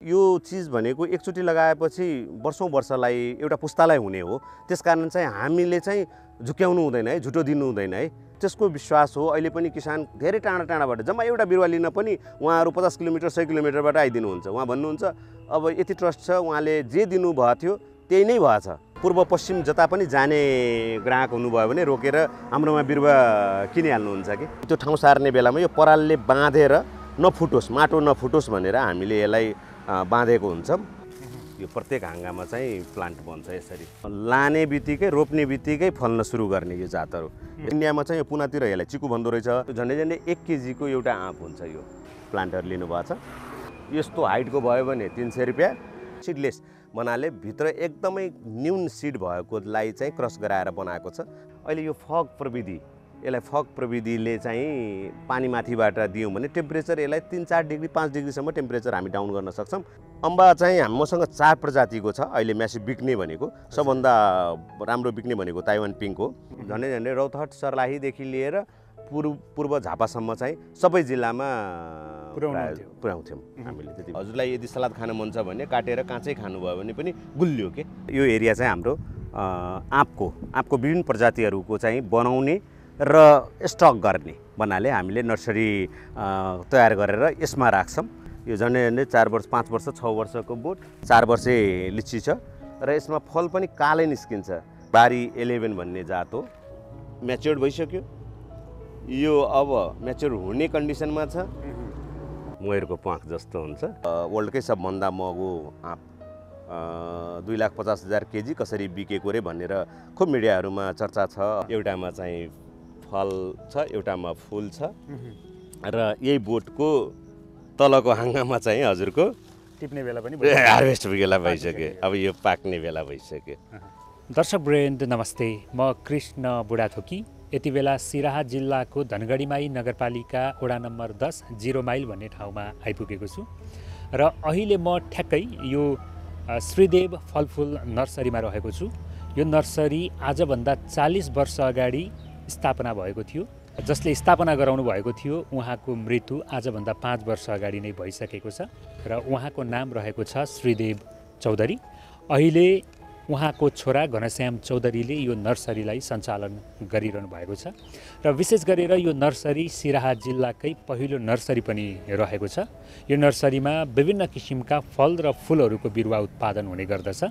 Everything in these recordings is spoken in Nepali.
यो चिज भनेको एकचोटि लगाएपछि वर्षौं वर्षलाई एउटा पुस्तालाई हुने हो। त्यसकारण चाहिँ हामीले चाहिँ झुक्याउनु हुँदैन है, झुटो दिनु हुँदैन है। त्यसको विश्वास हो। अहिले पनि किसान धेरै टाढा टाढाबाट जम्मा एउटा बिरुवा लिन पनि उहाँहरू 50 किलोमिटर 100 किलोमिटरबाट आइदिनुहुन्छ। उहाँ भन्नुहुन्छ अब यति ट्रस्ट छ, उहाँले जे दिनुभएको थियो त्यही नै भएछ। पूर्व पश्चिम जता पनि जाने ग्राहक हुनुभयो भने रोकेर हाम्रोमा बिरुवा किनिहाल्नुहुन्छ कि। त्यो ठाउँ सार्ने बेलामा यो परालले बाँधेर नफुटोस्, माटो नफुटोस् भनेर हामीले यसलाई बाँधेको हुन्छौँ। यो प्रत्येक हाँगामा चाहिँ प्लान्ट बन्छ यसरी। लाने बित्तिकै रोप्ने बित्तिकै फल्न सुरु गर्ने यो जातहरू। इन्डियामा चाहिँ यो पुनातिर यसलाई चिकु भन्दो रहेछ। झन्डै झन्डै 1 केजीको एउटा आँप हुन्छ। यो प्लान्टहरू लिनुभएको छ। यस्तो हाइटको भयो भने 300 रुपियाँ। सिडलेस भन्नाले भित्र एकदमै न्यून सिड भएकोलाई चाहिँ क्रस गराएर बनाएको छ। अहिले यो फग प्रविधि, यसलाई फग प्रविधिले चाहिँ पानी माथिबाट दियौँ भने टेम्परेचर यसलाई 3-4 डिग्री 5 डिग्रीसम्म टेम्परेचर हामी डाउन गर्न सक्छौँ। अम्बा चाहिँ हामीसँग 4 प्रजातिको छ। अहिले म्यासिभ बिक्ने भनेको, सबभन्दा राम्रो बिक्ने भनेको ताइवान पिङ्क हो। झन्डै झन्डै रौतहट सर्लाहीदेखि लिएर पूर्व झापासम्म चाहिँ सबै जिल्लामा पुर्याउँथ्यौँ हामीले। त्यति हजुरलाई यदि सलाद खान मन छ भने काटेर काँचै खानुभयो भने पनि गुलियो के। यो एरिया चाहिँ हाम्रो आँपको विभिन्न प्रजातिहरूको चाहिँ बनाउने र स्टक गर्ने भन्नाले हामीले नर्सरी तयार गरेर यसमा राख्छौँ। यो झन्डै झन्डै 4 वर्ष 5 वर्ष 6 वर्षको बोट, 4 वर्षे लिची छ र यसमा फल पनि कालै निस्किन्छ। बारी 11 भन्ने जात हो। म्याच्योर्ड भइसक्यो। यो अब म्याच्योर हुने कन्डिसनमा छ। मयरको प्वाँख जस्तो हुन्छ। वर्ल्डकै सबभन्दा महँगो आँप 2,50,000 केजी कसरी बिकेको रे भनेर खुब मिडियाहरूमा चर्चा छ। एउटामा चाहिँ फल छ, एउटामा फुल छ र यही बोटको तलको हाँगामा चाहिँ हजुरको टिप्ने बेला पनि हार्भेस्ट बेला भइसक्यो। अब यो पाक्ने बेला भइसक्यो। दर्शक वृन्द नमस्ते, म कृष्ण बुढाथोकी। यति बेला सिराहा जिल्लाको धनगढीमाई नगरपालिका वडा नम्बर 10 0 माइल भन्ने ठाउँमा आइपुगेको छु र अहिले म ठ्याक्कै यो श्रीदेव फलफुल नर्सरीमा रहेको छु। यो नर्सरी आजभन्दा 40 वर्ष अगाडि स्थापना भएको थियो। जसले स्थापना गराउनु भएको थियो उहाँको मृत्यु आजभन्दा 5 वर्ष अगाडि नै भइसकेको छ र उहाँको नाम रहेको छ श्रीदेव चौधरी। अहिले उहाँको छोरा घनश्याम चौधरीले यो नर्सरीलाई सञ्चालन गरिरहनु भएको छ र विशेष गरेर यो नर्सरी सिराहा जिल्लाकै पहिलो नर्सरी पनि रहेको छ। यो नर्सरीमा विभिन्न किसिमका फल र फुलहरूको बिरुवा उत्पादन हुने गर्दछ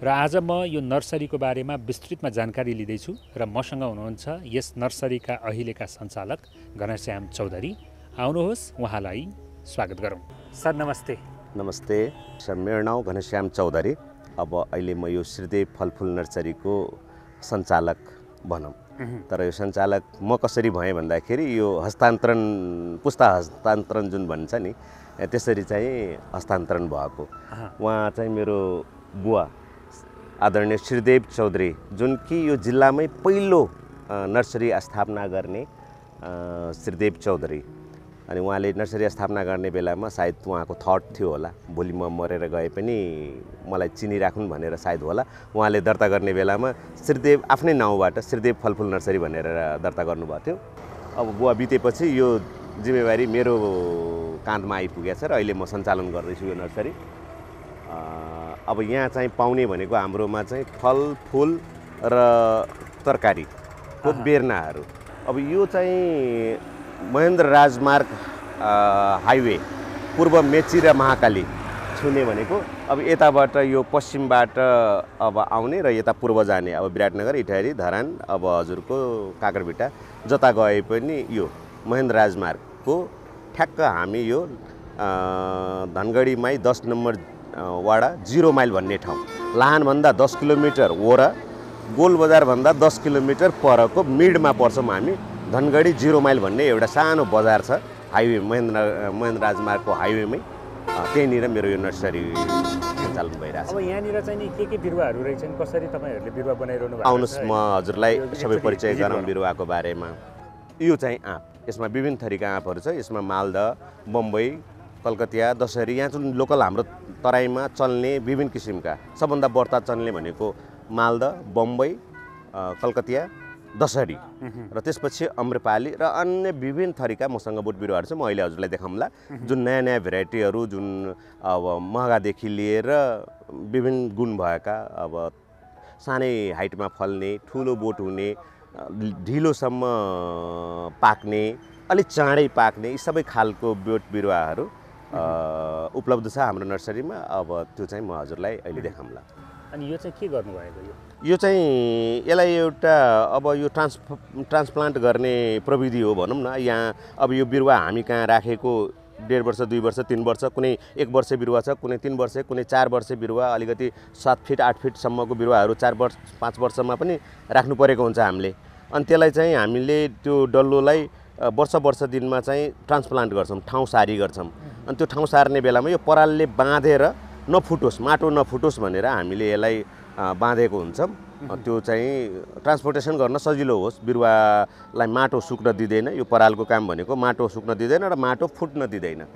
र आज म यो नर्सरीको बारेमा विस्तृतमा जानकारी लिँदैछु र मसँग हुनुहुन्छ यस नर्सरीका अहिलेका सञ्चालक घनश्याम चौधरी। आउनुहोस् उहाँलाई स्वागत गरौँ। सर नमस्ते। नमस्ते सर, मेरो नाम घनश्याम चौधरी। अब अहिले म यो श्रीदेव फलफुल नर्सरीको सञ्चालक भनौँ। तर यो सञ्चालक म कसरी भएँ भन्दाखेरि यो हस्तान्तरण, पुस्ता हस्तान्तरण जुन भन्छ नि, त्यसरी चाहिँ हस्तान्तरण भएको। उहाँ चाहिँ मेरो बुवा आदरणीय श्रीदेव चौधरी, जुन कि यो जिल्लामै पहिलो नर्सरी स्थापना गर्ने श्रीदेव चौधरी। अनि उहाँले नर्सरी स्थापना गर्ने बेलामा सायद उहाँको थट थियो होला, भोलि म मरेर गए पनि मलाई चिनिराख्नु भनेर सायद होला। उहाँले दर्ता गर्ने बेलामा श्रीदेव आफ्नै नाउँबाट श्रीदेव फलफुल नर्सरी भनेर दर्ता गर्नुभएको थियो। अब बुवा बितेपछि यो जिम्मेवारी मेरो काँधमा आइपुगेछ र अहिले म सञ्चालन गर्दैछु यो नर्सरी। अब यहाँ चाहिँ पाउने भनेको हाम्रोमा चाहिँ फल फुल र तरकारीको बेर्नाहरू। अब यो चाहिँ महेन्द्र राजमार्ग हाइवे पूर्व मेची र महाकाली छुने भनेको अब यताबाट यो पश्चिमबाट अब आउने र यता पूर्व जाने, अब विराटनगर, इटहरी, धरान, अब हजुरको काँक्राभिट्टा जता गए पनि यो महेन्द्र राजमार्गको ठ्याक्क हामी यो धनगढीमाई 10 नम्बर वाडा 0 माइल भन्ने ठाउँ, लाहानभन्दा 10 किलोमिटर वर, गोलबजारभन्दा 10 किलोमिटर परको मिडमा पर्छौँ हामी। धनगढी 0 माइल भन्ने एउटा सानो बजार छ, हाइवे महेन्द्र राजमार्गको हाइवेमै। त्यहीँनिर मेरो यो नर्सरी सञ्चालन भइरहेछ। अब यहाँनिर चाहिँ नि के बिरुवाहरू रहेछन्, कसरी तपाईँहरूले बिरुवा बनाइरहनु भएको छ? आउनुहोस् म हजुरलाई सबै परिचय गराउँ बिरुवाको बारेमा। यो चाहिँ आँप, यसमा विभिन्न थरीका आँपहरू छ। यसमा मालदा, बम्बई, कलकतिया, दशहरी, यहाँ जुन लोकल हाम्रो तराईमा चल्ने विभिन्न किसिमका सबभन्दा बढ्ता चल्ने भनेको मालदा, बम्बई, कलकतिया दशहरी र त्यसपछि अम्रपाली र अन्य विभिन्न थरीका मसँग बोट बिरुवाहरू छ। म अहिले हजुरलाई देखाउँला जुन नयाँ नयाँ भेराइटीहरू जुन अब महँगादेखि लिएर विभिन्न गुण भएका अब सानै हाइटमा फल्ने ठुलो बोट हुने ढिलोसम्म पाक्ने अलिक चाँडै पाक्ने यी सबै खालको बोट बिरुवाहरू उपलब्ध छ हाम्रो नर्सरीमा। अब त्यो चाहिँ म हजुरलाई अहिले देखाउँला। अनि यो चाहिँ के गर्नुभएको यो चाहिँ यसलाई एउटा अब यो ट्रान्सप्लान्ट गर्ने प्रविधि हो भनौँ न। यहाँ अब यो बिरुवा हामी कहाँ राखेको 1.5 वर्ष 2 वर्ष 3 वर्ष कुनै 1 वर्ष बिरुवा छ, कुनै 3 वर्ष, कुनै 4 वर्ष बिरुवा, अलिकति 7 फिट 8 फिटसम्मको बिरुवाहरू 4 वर्ष 5 वर्षमा पनि राख्नु परेको हुन्छ हामीले। अनि त्यसलाई चाहिँ हामीले त्यो डल्लोलाई वर्ष दिनमा चाहिँ ट्रान्सप्लान्ट गर्छौँ, ठाउँ सारी गर्छौँ। अनि त्यो ठाउँ सार्ने बेलामा यो परालले बाँधेर नफुटोस्, माटो नफुटोस् भनेर हामीले यसलाई बाँधेको हुन्छौँ। त्यो चाहिँ ट्रान्सपोर्टेसन गर्न सजिलो होस्, बिरुवालाई माटो सुक्न दिँदैन। यो परालको काम भनेको माटो सुक्न दिँदैन र माटो फुट्न दिँदैन,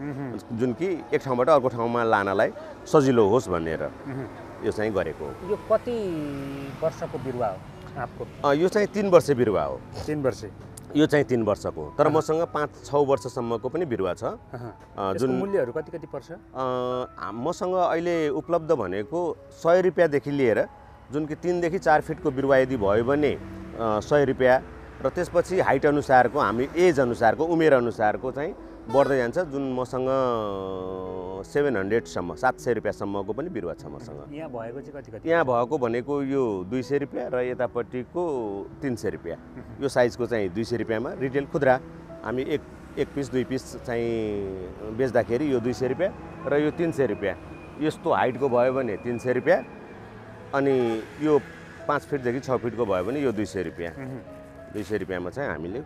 जुन कि एक ठाउँबाट अर्को ठाउँमा लानलाई सजिलो होस् भनेर यो चाहिँ गरेको हो। यो कति वर्षको बिरुवा हो आपको? यो चाहिँ 3 वर्ष बिरुवा हो। 3 वर्ष? यो चाहिँ 3 वर्षको हो, तर मसँग 5-6 वर्षसम्मको पनि बिरुवा छ। जुन मूल्यहरू कति पर्छ? मसँग अहिले उपलब्ध भनेको 100 रुपियाँदेखि लिएर जुन कि 3 देखि 4 फिटको बिरुवा यदि भयो भने 100 रुपियाँ र त्यसपछि हाइट अनुसारको हामी एज अनुसारको उमेर अनुसारको चाहिँ बढ्दै जान्छ। जुन मसँग 700सम्म 700 रुपियाँसम्मको पनि बिरुवा छ मसँग। यहाँ भएको चाहिँ कति? यहाँ भएको भनेको यो 200 रुपियाँ र यतापट्टिको 300 रुपियाँ। यो साइजको चाहिँ 200 रुपियाँमा रिटेल खुद्रा हामी एक पिस 2 पिस चाहिँ बेच्दाखेरि यो 200 रुपियाँ र यो 300 रुपियाँ। यस्तो हाइटको भयो भने 300 रुपियाँ, अनि यो 5 फिटदेखि 6 फिटको भयो भने यो 200 रुपियाँ। 200 रुपियाँमा चाहिँ हामीले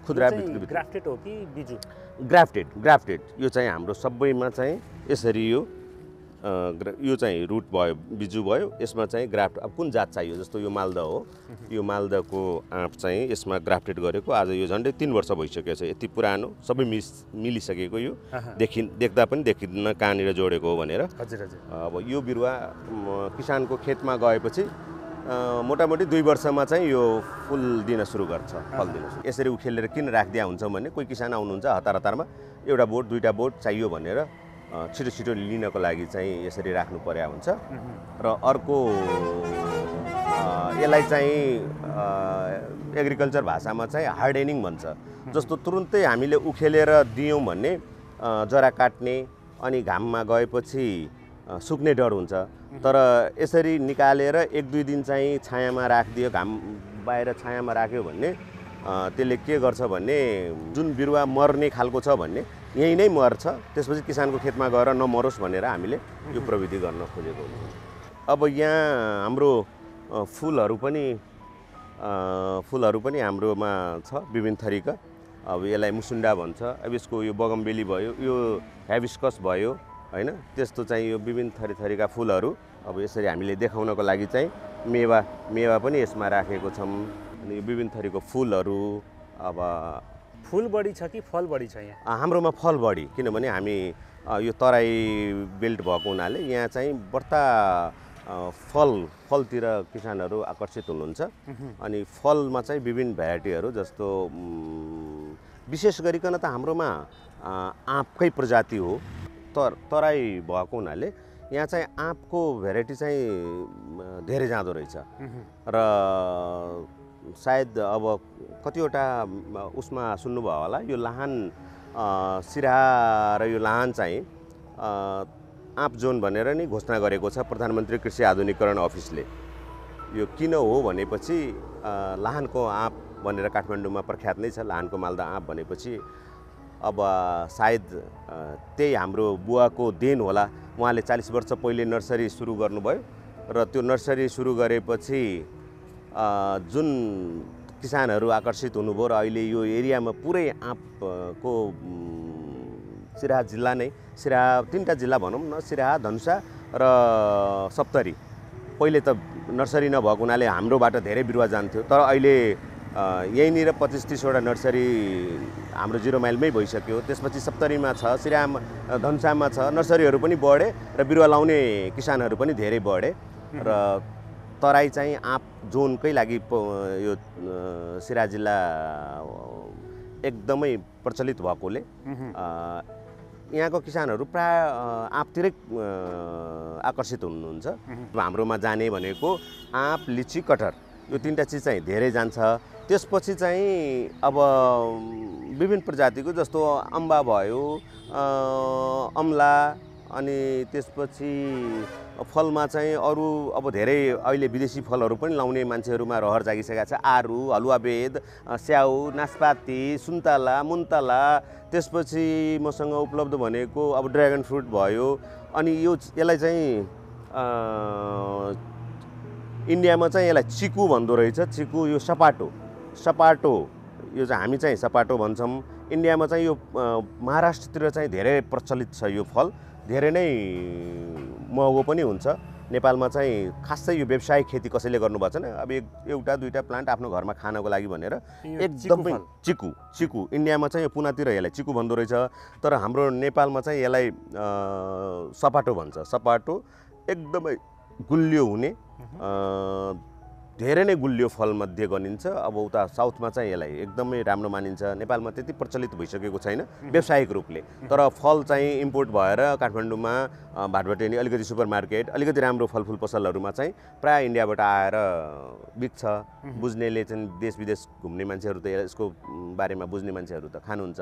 खुद्रा बिक्री। ग्राफ्टेड हो कि बिजु? ग्राफ्टेड। यो चाहिँ हाम्रो सबैमा चाहिँ यसरी यो चाहिँ रुट भयो, बिजु भयो। यसमा चाहिँ ग्राफ्ट अब कुन जात चाहियो, जस्तो यो मालदा हो, यो मालदाको आँप चाहिँ यसमा ग्राफ्टेड गरेको आज यो झन्डै 3 वर्ष भइसकेको छ। यति पुरानो सबै मिलिसकेको यो देख्दा पनि देखिन्न कहाँनिर जोडेको हो भनेर। हजुर हजुर। अब यो बिरुवा किसानको खेतमा गएपछि मोटामोटी 2 वर्षमा चाहिँ यो फुल दिन सुरु गर्छ, फल दिन। यसरी उखेलेर किन राखिदिया हुन्छ भने कोही किसान आउनुहुन्छ हतारमा एउटा बोट 2टा बोट चाहियो भनेर छिटो लिनको लागि चाहिँ यसरी राख्नु पर्या हुन्छ। र अर्को यसलाई चाहिँ एग्रिकल्चर भाषामा चाहिँ हार्डेनिङ भन्छ। जस्तो तुरुन्तै हामीले उखेलेर दियौँ भने जरा काट्ने अनि घाममा गएपछि सुक्ने डर हुन्छ। तर यसरी निकालेर 1-2 दिन चाहिँ छायामा राखिदियो, घाम बाहिर छायामा राख्यो भने त्यसले के गर्छ भने जुन बिरुवा मर्ने खालको छ भन्ने यहीँ नै मर्छ। त्यसपछि किसानको खेतमा गएर नमरोस् भनेर हामीले यो प्रविधि गर्न खोजेको हुन्छ। अब यहाँ हाम्रो फुलहरू पनि हाम्रोमा छ विभिन्न थरीका। अब यसलाई मुसुन्डा भन्छ, अब यसको यो बगमबेली भयो, यो हाइबिस्कस भयो हैन। त्यस्तो चाहिँ यो विभिन्न थरीका फुलहरू अब यसरी हामीले देखाउनको लागि चाहिँ मेवा पनि यसमा राखेको छौँ। अनि यो विभिन्न थरीको फुलहरू। अब फुल बढी छ कि फल बढी छ यहाँ? हाम्रोमा फल बढी, किनभने हामी यो तराई बेल्ट भएको हुनाले यहाँ चाहिँ बढ्ता फलतिर किसानहरू आकर्षित हुनुहुन्छ। अनि फलमा चाहिँ विभिन्न भेराइटीहरू, जस्तो विशेष गरिकन त हाम्रोमा आँपकै प्रजाति हो। तराई भएको हुनाले यहाँ चाहिँ आँपको भेराइटी चाहिँ धेरै जाँदो रहेछ। र सायद अब कतिवटा उसमा सुन्नुभयो होला, यो लाहान सिराहा र यो लाहान चाहिँ आँप जोन भनेर नि घोषणा गरेको छ प्रधानमन्त्री कृषि आधुनिकीकरण अफिसले। यो किन हो भनेपछि लाहानको आँप भनेर काठमाडौँमा प्रख्यात नै छ, लाहानको मालदा आँप भनेपछि। अब सायद त्यही हाम्रो बुवाको देन होला। उहाँले 40 वर्ष पहिले नर्सरी सुरु गर्नुभयो र त्यो नर्सरी सुरु गरेपछि जुन किसानहरू आकर्षित हुनुभयो र अहिले यो एरियामा पुरै आँपको सिराहा जिल्ला नै, सिराहा 3टा जिल्ला भनौँ न, सिराहा, धनुषा र सप्तरी। पहिले त नर्सरी नभएको हुनाले हाम्रोबाट धेरै बिरुवा जान्थ्यो, तर अहिले यहीँनिर 25-30वटा नर्सरी हाम्रो 0 माइलमै भइसक्यो। त्यसपछि सप्तरीमा छ, सिराहामा, धनुषामा छ। नर्सरीहरू पनि बढे र बिरुवा लाउने किसानहरू पनि धेरै बढे। र तराई चाहिँ आँप जोनकै लागि यो सिराहा जिल्ला एकदमै प्रचलित भएकोले यहाँको किसानहरू प्राय आँपतिरै आकर्षित हुनुहुन्छ। हाम्रोमा जाने भनेको आँप, लिची, कटहर यो तीनटा चिज चाहिँ धेरै जान्छ। त्यसपछि चाहिँ अब विभिन्न प्रजातिको जस्तो अम्बा भयो, अमला, अनि त्यसपछि फलमा चाहिँ अरू अब धेरै अहिले विदेशी फलहरू पनि लाउने मान्छेहरूमा रहर जागिसकेका छ। आरू, हलुवाबेद, स्याउ, नास्पाती, सुन्तला, मुन्तला, त्यसपछि मसँग उपलब्ध भनेको अब ड्र्यागन फ्रुट भयो। अनि यसलाई चाहिँ इन्डियामा चाहिँ यसलाई चिकु भन्दो रहेछ। चिकु यो सपाटो यो चाहिँ हामी चाहिँ सपाटो भन्छौँ। इन्डियामा चाहिँ यो महाराष्ट्रतिर चाहिँ धेरै प्रचलित छ। यो फल धेरै नै महँगो पनि हुन्छ। नेपालमा चाहिँ खासै यो व्यावसायिक खेती कसैले गर्नुभएको छैन। अब एउटा दुईटा प्लान्ट आफ्नो घरमा खानको लागि भनेर एकदमै चिकु इन्डियामा चाहिँ पुनातिर यसलाई चिकु भन्दो रहेछ। तर हाम्रो नेपालमा चाहिँ यसलाई सपाटो भन्छ। सपाटो एकदमै गुलियो हुने, धेरै नै गुलियो फलमध्ये गनिन्छ। अब उता साउथमा चाहिँ यसलाई एकदमै राम्रो मानिन्छ। नेपालमा त्यति प्रचलित भइसकेको छैन व्यावसायिक रूपले। तर फल चाहिँ इम्पोर्ट भएर काठमाडौँमा भाटभटेनी अलिकति सुपरमार्केट, अलिकति राम्रो फलफुल पसलहरूमा चाहिँ प्राय इन्डियाबाट आएर बिक्छ। बुझ्नेले चाहिँ देश विदेश घुम्ने मान्छेहरू त यसको बारेमा बुझ्ने मान्छेहरू त खानुहुन्छ।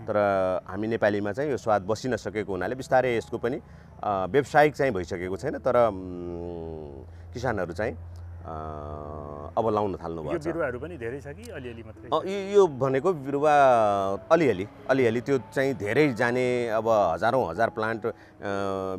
तर हामी नेपालीमा चाहिँ यो स्वाद बसिन सकेको हुनाले बिस्तारै यसको पनि व्यावसायिक चाहिँ भइसकेको छैन। तर किसानहरू चाहिँ अब लाउन थाल्नु भएको छ। यो बिरुवाहरू पनि धेरै छ कि अलिअलि मात्रै? यो भनेको बिरुवा अलिअलि त्यो चाहिँ धेरै जाने अब हजार प्लान्ट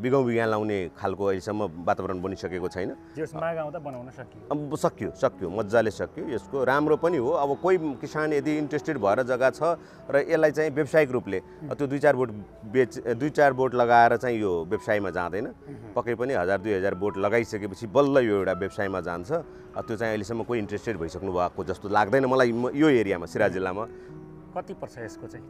बिघौँ लाउने खालको अहिलेसम्म वातावरण बनिसकेको छैन। माग आउँदा बनाउन सक्यो मजाले सक्यो। यसको राम्रो पनि हो। अब कोही किसान यदि इन्ट्रेस्टेड भएर जग्गा छ र यसलाई चाहिँ व्यावसायिक रूपले त्यो 2-4 बोट लगाएर चाहिँ यो व्यवसायमा जाँदैन। पक्कै पनि 1000-2000 बोट लगाइसकेपछि बल्ल यो एउटा व्यवसायमा जान्छ। त्यो चाहिँ अहिलेसम्म कोही इन्ट्रेस्टेड भइसक्नु भएको जस्तो लाग्दैन मलाई यो एरियामा, सिराहा जिल्लामा। कति पर्छ यसको चाहिँ?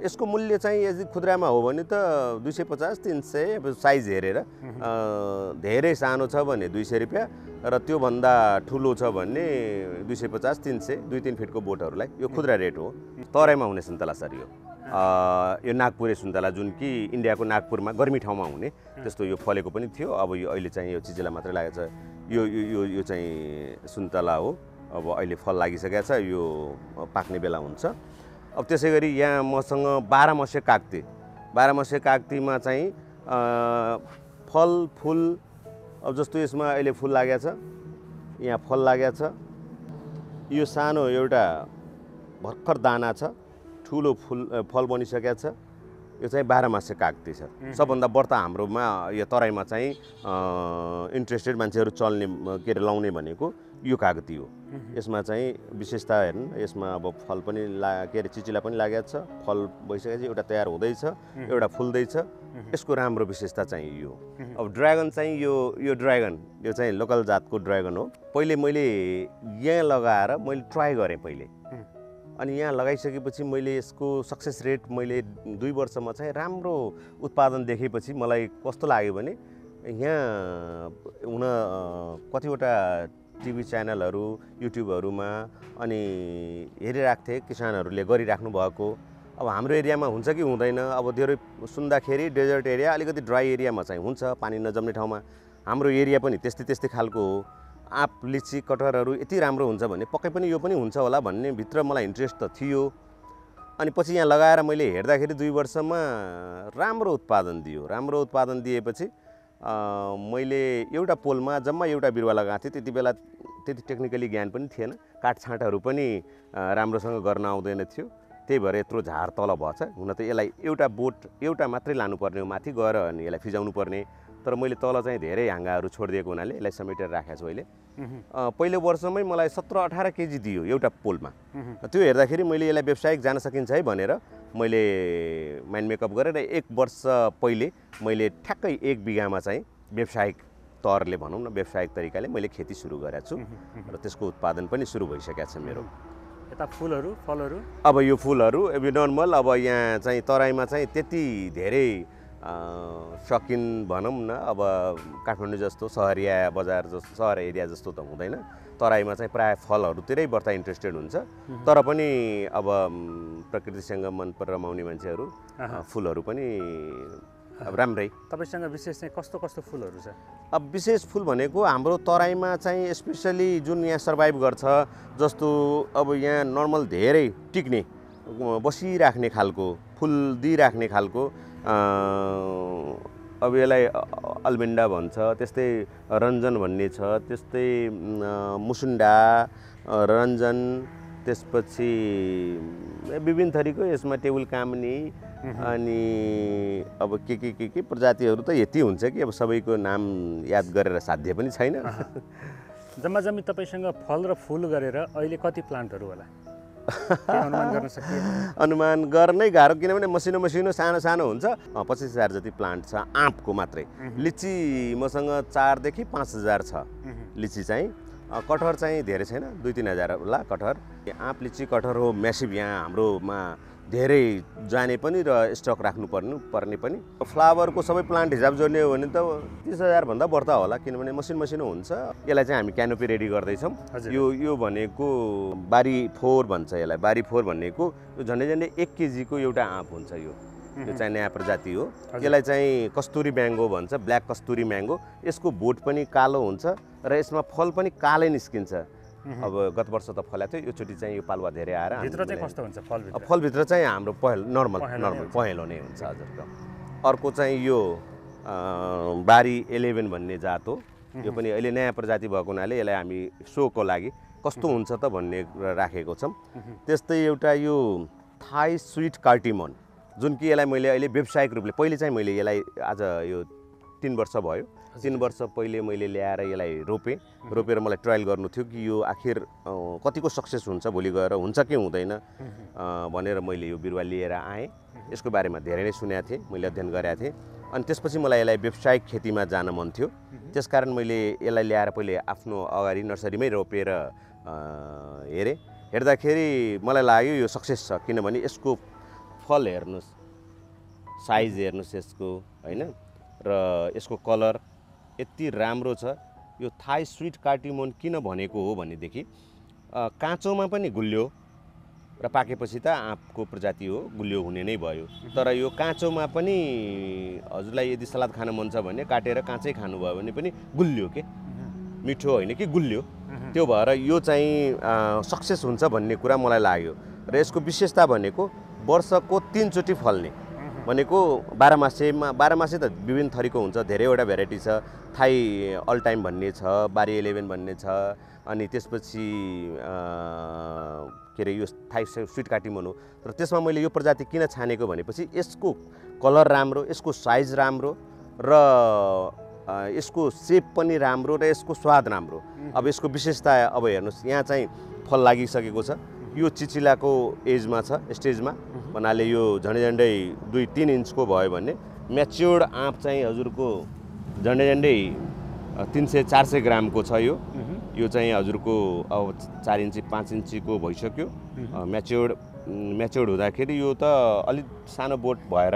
यसको मूल्य चाहिँ यदि खुद्रामा हो भने त 250-300, अब साइज हेरेर। धेरै सानो छ भने 200 रुपियाँ र त्योभन्दा ठुलो छ भने 250-300, 2-3 फिटको बोटहरूलाई यो खुद्रा रेट हो। तराईमा हुने सुन्तला सर यो नागपुरे सुन्तला, जुन कि इन्डियाको नागपुरमा गर्मी ठाउँमा हुने त्यस्तो यो फलेको पनि थियो। अब यो अहिले चाहिँ यो चिजिला मात्रै लागेको छ। यो चाहिँ सुन्तला हो। अब अहिले फल लागिसकेको छ, यो पाक्ने बेला हुन्छ। अब त्यसै गरी यहाँ मसँग 12 मसे कागतीमा चाहिँ फल फुल, अब जस्तो यसमा अहिले फुल लागेको छ, यहाँ फल लागेको छ। यो सानो एउटा भर्खर दाना छ, ठुलो फल बनिसकेको छ। यो चाहिँ 12 मासे कागती छ। सबभन्दा बढ्ता हाम्रोमा यो तराईमा चाहिँ इन्ट्रेस्टेड मान्छेहरू चल्ने के अरे लाउने भनेको यो कागती हो। यसमा चाहिँ विशेषता हेर्नु, यसमा अब फल पनि के अरे चिचिला पनि लागेको छ। फल भइसकेपछि एउटा तयार हुँदैछ, एउटा फुल्दैछ। यसको राम्रो विशेषता चाहिँ यो। अब ड्र्यागन चाहिँ यो ड्र्यागन यो चाहिँ लोकल जातको ड्र्यागन हो। पहिले मैले यहाँ लगाएर मैले ट्राई गरेँ पहिले। अनि यहाँ लगाइसकेपछि मैले यसको सक्सेस रेट मैले 2 वर्षमा चाहिँ राम्रो उत्पादन देखेपछि मलाई कस्तो लाग्यो भने यहाँ कतिवटा टिभी च्यानलहरू, युट्युबहरूमा अनि हेरिरहेको थिएँ किसानहरूले गरिराख्नु भएको। अब हाम्रो एरियामा हुन्छ कि हुँदैन, अब धेरै सुन्दाखेरि डेजर्ट एरिया, अलिकति ड्राई एरियामा चाहिँ हुन्छ, पानी नजम्ने ठाउँमा। हाम्रो एरिया पनि त्यस्तै खालको हो। आँप, लिची, कटहरहरू यति राम्रो हुन्छ भने पक्कै पनि यो पनि हुन्छ होला भन्ने भित्र मलाई इन्ट्रेस्ट त थियो। अनि पछि यहाँ लगाएर मैले हेर्दाखेरि 2 वर्षमा राम्रो उत्पादन दिएपछि मैले एउटा पोलमा जम्मा एउटा बिरुवा लगाएको थिएँ। त्यति बेला त्यति टेक्निकली ज्ञान पनि थिएन, काटछाँटहरू पनि राम्रोसँग गर्न आउँदैन थियो। त्यही भएर यत्रो झार तल भएछ। हुन त यसलाई एउटा मात्रै लानुपर्ने हो, माथि गएर अनि यसलाई फिजाउनु पर्ने। तर मैले तल चाहिँ धेरै हाँगाहरू छोडिदिएको हुनाले यसलाई समेटेर राखेको छु अहिले। पहिलो वर्षमै मलाई 17-18 केजी दियो एउटा पोलमा। त्यो हेर्दाखेरि मैले यसलाई व्यावसायिक जान सकिन्छ है भनेर मैले माइन्ड मेकअप गरेर 1 वर्ष पहिले मैले ठ्याक्कै 1 बिघामा चाहिँ व्यावसायिक तौरले भनौँ न, व्यावसायिक तरिकाले मैले खेती सुरु गरेको छु र त्यसको उत्पादन पनि सुरु भइसकेको छ मेरो। यता फुलहरू, फलहरू? अब यो फुलहरू अब नर्मल, अब यहाँ चाहिँ तराईमा चाहिँ त्यति धेरै सकिन भनौँ न। अब काठमाडौँ जस्तो सहरिया बजार जस्तो सहर एरिया जस्तो त हुँदैन, तराईमा चाहिँ प्रायः फलहरूतिरै बढ्ता इन्ट्रेस्टेड हुन्छ। तर पनि अब प्रकृतिसँग मन रमाउने मान्छेहरू फुलहरू पनि अब राम्रै। तपाईँसँग विशेष चाहिँ कस्तो कस्तो फुलहरू छ? अब विशेष फुल भनेको हाम्रो तराईमा चाहिँ स्पेसली जुन यहाँ सर्भाइभ गर्छ, जस्तो अब यहाँ नर्मल धेरै टिक्ने बसिराख्ने खालको फुल दिइराख्ने खालको अब यसलाई अल्बेन्डा भन्छ, त्यस्तै रञ्जन भन्ने छ, त्यस्तै मुसुन्डा रञ्जन, त्यसपछि विभिन्न थरीको यसमा टेबल कामनी अनि अब के प्रजातिहरू त यति हुन्छ कि अब सबैको नाम याद गरेर साध्य पनि छैन। जम्मा जम्मी तपाईँसँग फल र फुल गरेर अहिले कति प्लान्टहरू होला? अनुमान गर्न सकिन्छ? अनुमान गर्नै गाह्रो, किनभने मसिनो मसिनो सानो सानो हुन्छ। 25,000 जति प्लान्ट छ आँपको मात्रै। लिची मसँग 4 देखि 5,000 छ लिची चाहिँ। कटहर चाहिँ धेरै छैन, 2-3 हजार होला कटहर। आँप लिची कटहर हो म्यासिभ यहाँ हाम्रोमा धेरै जाने पनि र स्टक राख्नुपर्ने पनि। फ्लावरको सबै प्लान्ट हिसाब जोड्ने हो भने त 30,000 भन्दा बढ्ता होला, किनभने मसिनो हुन्छ। यसलाई चाहिँ हामी क्यानोपी रेडी गर्दैछौँ। यो भनेको बारी 4 भन्छ यसलाई। बारी 4 भनेको यो झन्डै 1 केजीको एउटा आँप हुन्छ। यो चाहिँ नयाँ प्रजाति हो। यसलाई चाहिँ कस्तुरी म्याङ्गो भन्छ, ब्ल्याक कस्तुरी म्याङ्गो। यसको बोट पनि कालो हुन्छ र यसमा फल पनि कालै निस्किन्छ। अब गत वर्ष त फलेको थियो, योचोटि चाहिँ यो पालुवा धेरै आएर भित्र चाहिँ कस्तो हुन्छ फलभित्र? फलभित्र चाहिँ हाम्रो नर्मल पहेँलो नै हुन्छ हजुर। अर्को चाहिँ यो बारी 11 भन्ने जात हो। यो पनि अहिले नयाँ प्रजाति भएको हुनाले यसलाई हामी सोको लागि कस्तो हुन्छ त भन्ने राखेको छौँ। त्यस्तै एउटा यो थाई स्विट कार्टिमन, जुन कि यसलाई मैले अहिले व्यावसायिक रूपले, पहिले चाहिँ मैले यसलाई आज यो 3 वर्ष भयो, 3 वर्ष पहिले मैले ल्याएर यसलाई रोपेर मलाई ट्रायल गर्नु थियो कि यो आखिर कतिको सक्सेस हुन्छ, भोलि गएर हुन्छ कि हुँदैन भनेर मैले यो बिरुवा लिएर आएँ। यसको बारेमा धेरै नै सुनेको थिएँ, मैले अध्ययन गरेको थिएँ। अनि त्यसपछि मलाई यसलाई व्यावसायिक खेतीमा जान मन थियो। त्यसकारण मैले यसलाई ल्याएर पहिले आफ्नो अगाडि नर्सरीमै रोपेर हेर्दाखेरि मलाई लाग्यो यो सक्सेस छ, किनभने यसको फल हेर्नुहोस्, साइज हेर्नुहोस् यसको, होइन, र यसको कलर यति राम्रो छ। यो थाई स्विट कार्टिमन किन भनेको हो भनेदेखि काँचोमा पनि गुलियो र पाकेपछि त आँपको प्रजाति हो, गुलियो हुने नै भयो। तर यो काँचोमा पनि हजुरलाई यदि सलाद खान मन छ भने काटेर काँचै खानुभयो भने पनि गुलियो के, मिठो होइन कि गुलियो। त्यो भएर यो चाहिँ सक्सेस हुन्छ भन्ने कुरा मलाई लाग्यो। र यसको विशेषता भनेको वर्षको 3 चोटि फल्ने भनेको 12 मासे त विभिन्न थरीको हुन्छ, धेरैवटा भेराइटी छ। थाई अल टाइम भन्ने छ, बारी 11 भन्ने छ, अनि त्यसपछि के अरे यो थाई स्विट कार्टिमन हो। तर त्यसमा मैले यो प्रजाति किन छानेको भनेपछि यसको कलर राम्रो, यसको साइज राम्रो र यसको सेप पनि राम्रो र यसको स्वाद राम्रो। अब यसको विशेषता अब हेर्नुहोस्, यहाँ चाहिँ फल लागिसकेको छ। यो चिचिलाको एजमा छ, स्टेजमा भन्नाले यो झन्डै 2-3 इन्चको भयो भने म्याच्योर्ड आँप चाहिँ हजुरको झन्डै 300-400 ग्रामको छ। यो चाहिँ हजुरको अब 4 इन्ची 5 इन्चीको भइसक्यो। म्याच्योर्ड हुँदाखेरि यो त अलिक सानो बोट भएर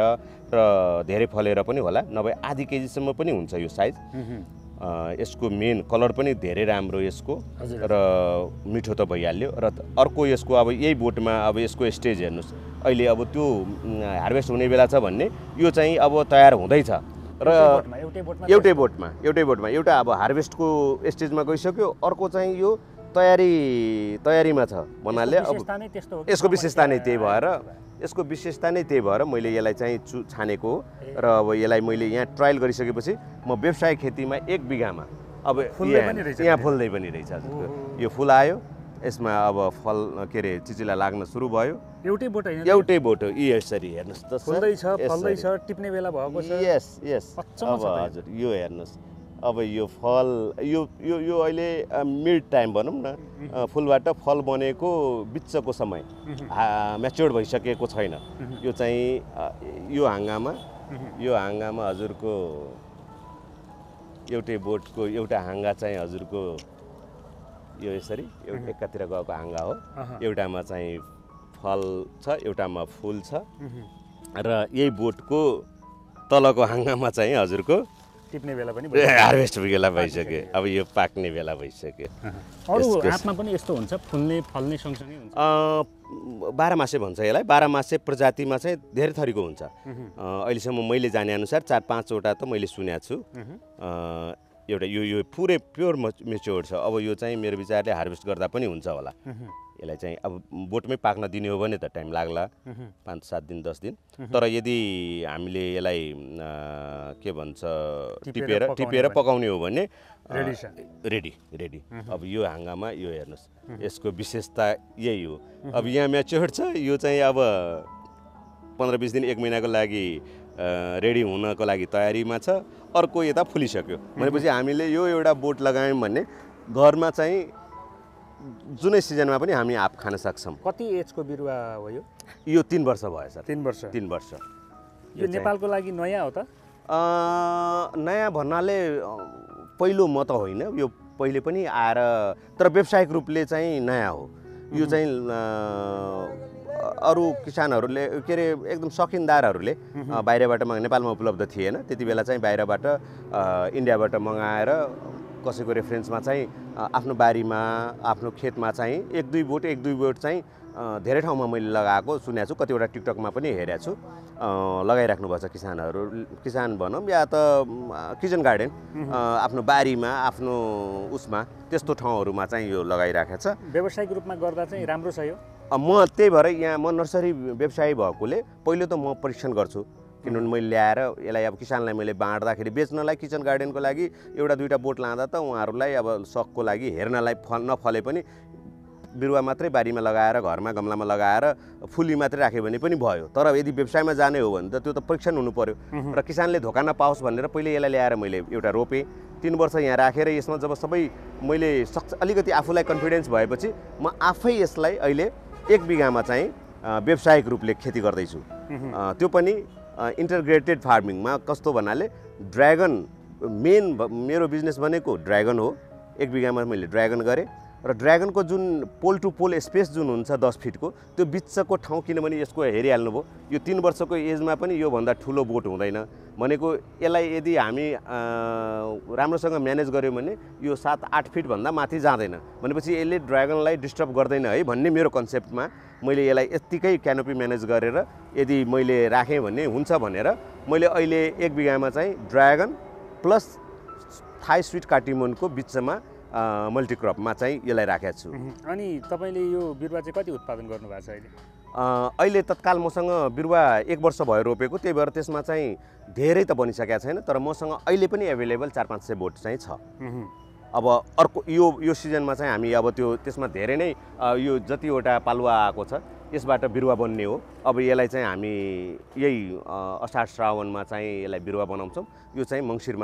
र धेरै फलेर पनि होला, नभए आधी केजीसम्म पनि हुन्छ यो साइज। यसको मेन कलर पनि धेरै राम्रो यसको, र मिठो त भइहाल्यो। र अर्को यसको अब यही बोटमा अब यसको स्टेज हेर्नुहोस्, अहिले अब त्यो हार्भेस्ट हुने बेला छ भन्ने, यो चाहिँ अब तयार हुँदैछ र एउटै बोटमा एउटा अब हार्भेस्टको स्टेजमा गइसक्यो, अर्को चाहिँ यो तयारीमा छ भन्नाले अब यसको विशेषता नै त्यही भएर मैले यसलाई चाहिँ छानेको हो। र अब यसलाई मैले यहाँ ट्रायल गरिसकेपछि म व्यावसायिक खेतीमा 1 बिघामा अब यहाँ फुल्दै पनि रहेछ। यो फुल आयो, यसमा अब फल के अरे चिचिला लाग्न सुरु भयो। एउटै बोट हो यसरी हेर्नुहोस् त, फल्दैछ, टिप्ने बेला भएको छ। यस अब हजुर यो हेर्नुहोस्, अब यो फल यो अहिले मिड टाइम भनौँ न, फुलबाट फल बनेको बिचको समय, म्याच्योर्ड भइसकेको छैन। यो चाहिँ यो हाँगामा हजुरको एउटै बोटको एउटा हाँगा चाहिँ हजुरको यो यसरी एकातिर गएको हाँगा हो। एउटामा चाहिँ फल छ, एउटामा फुल छ, र यही बोटको तलको हाँगामा चाहिँ हजुरको टिप्ने बेला पनि हार्भेस्ट बेला भइसक्यो, अब यो पाक्ने बेला भइसक्यो। अरू आँपमा पनि यस्तो हुन्छ, फुल्ने फल्ने सँगसँगै हुन्छ? 12 मासे भन्छ यसलाई। 12 मासे प्रजातिमा चाहिँ धेरै थरीको हुन्छ। अहिलेसम्म मैले जाने अनुसार 4-5 वटा त मैले सुनेको छु। एउटा यो पुरै प्योर मेच्योर छ। अब यो चाहिँ मेरो विचारले हार्भेस्ट गर्दा पनि हुन्छ होला। यसलाई चाहिँ अब बोटमै पाक्न दिने हो भने त टाइम लाग्ला, 5-7 दिन 10 दिन। तर यदि हामीले यसलाई के भन्छ टिपेर पकाउने हो भने रेडी। अब यो हाँगामा यो हेर्नुहोस्, यसको विशेषता यही हो। अब यहाँ म्याच्योर छ, यो चाहिँ अब 15-20 दिन 1 महिनाको लागि रेडी हुनको लागि तयारीमा छ। अर्को यता फुलिसक्यो भनेपछि हामीले यो एउटा बोट लगायौँ भने घरमा चाहिँ जुनै सिजनमा पनि हामी आँप खान सक्छौँ। कति एजको बिरुवा हो यो? यो 3 वर्ष भयो सर। 3 वर्ष? 3 वर्ष। यो नेपालको लागि नयाँ हो त? नयाँ भन्नाले पहिलो म त होइन, यो पहिले पनि आएर, तर व्यावसायिक रूपले चाहिँ नयाँ हो। यो चाहिँ अरू किसानहरूले के अरे एकदम सौकिनदारहरूले बाहिरबाट नेपालमा उपलब्ध थिएन त्यति बेला चाहिँ बाहिरबाट इन्डियाबाट मगाएर कसैको रेफरेन्समा चाहिँ आफ्नो बारीमा आफ्नो खेतमा चाहिँ 1-2 बोट चाहिँ धेरै ठाउँमा मैले लगाएको सुनेको छु, कतिवटा टिकटकमा पनि हेरेको छु। लगाइराख्नु भएको छ किसान भनौँ या त किचन गार्डन आफ्नो बारीमा आफ्नो उसमा त्यस्तो ठाउँहरूमा चाहिँ यो लगाइराखेको छ। व्यावसायिक रूपमा गर्दा चाहिँ राम्रो छ यो। म त्यही भएर यहाँ म नर्सरी व्यवसायी भएकोले पहिलो त म परीक्षण गर्छु, किनभने मैले ल्याएर यसलाई अब किसानलाई मैले बाँड्दाखेरि बेच्नलाई किचन गार्डनको लागि 1-2 बोट लाँदा त उहाँहरूलाई अब सकको लागि हेर्नलाई नफले पनि बिरुवा मात्रै बारीमा लगाएर घरमा गमलामा लगाएर फुली मात्रै राख्यो भने पनि भयो। तर यदि व्यवसायमा जाने हो भने त त्यो त परीक्षण हुनु पर्यो र किसानले धोका नपाओस् भनेर पहिले यसलाई ल्याएर मैले एउटा रोपेँ। 3 वर्ष यहाँ राखेर यसमा जब सबै मैले अलिकति आफूलाई कन्फिडेन्स भएपछि म आफै यसलाई अहिले 1 बिघामा चाहिँ व्यावसायिक रूपले खेती गर्दैछु। त्यो पनि इन्टरग्रेटेड फार्मिङमा। कस्तो भन्नाले ड्र्यागन मेन मेरो बिजनेस भनेको ड्र्यागन हो। 1 बिघामा मैले ड्र्यागन गरेँ र ड्र्यागनको जुन पोल टु पोल स्पेस जुन हुन्छ 10 फिटको त्यो बिचको ठाउँ, किनभने यसको हेरिहाल्नुभयो यो 3 वर्षको एजमा पनि योभन्दा ठुलो बोट हुँदैन भनेको। यसलाई यदि हामी राम्रोसँग म्यानेज गऱ्यौँ भने यो 7-8 फिटभन्दा माथि जाँदैन भनेपछि यसले ड्र्यागनलाई डिस्टर्ब गर्दैन है भन्ने मेरो कन्सेप्टमा मैले यसलाई यत्तिकै क्यानोपी म्यानेज गरेर यदि मैले राखेँ भने हुन्छ भनेर मैले अहिले 1 बिघामा चाहिँ ड्र्यागन प्लस थाई स्विट कार्टिमोनको बिचमा मल्टिक्रपमा चाहिँ यसलाई राखेको छु। अनि तपाईँले यो बिरुवा चाहिँ कति उत्पादन गर्नुभएको छ अहिले? अहिले तत्काल मसँग बिरुवा 1 वर्ष भयो रोपेको, त्यही भएर त्यसमा चाहिँ धेरै त बनिसकेको छैन, तर मसँग अहिले पनि एभाइलेबल 400-500 बोट चाहिँ छ। अब अर्को यो सिजनमा चाहिँ हामी अब त्यसमा धेरै नै यो जतिवटा पालुवा आएको छ यसबाट बिरुवा बन्ने हो। अब यसलाई चाहिँ हामी यही असार श्रावणमा चाहिँ यसलाई बिरुवा बनाउँछौँ। यो चाहिँ मङ्सिर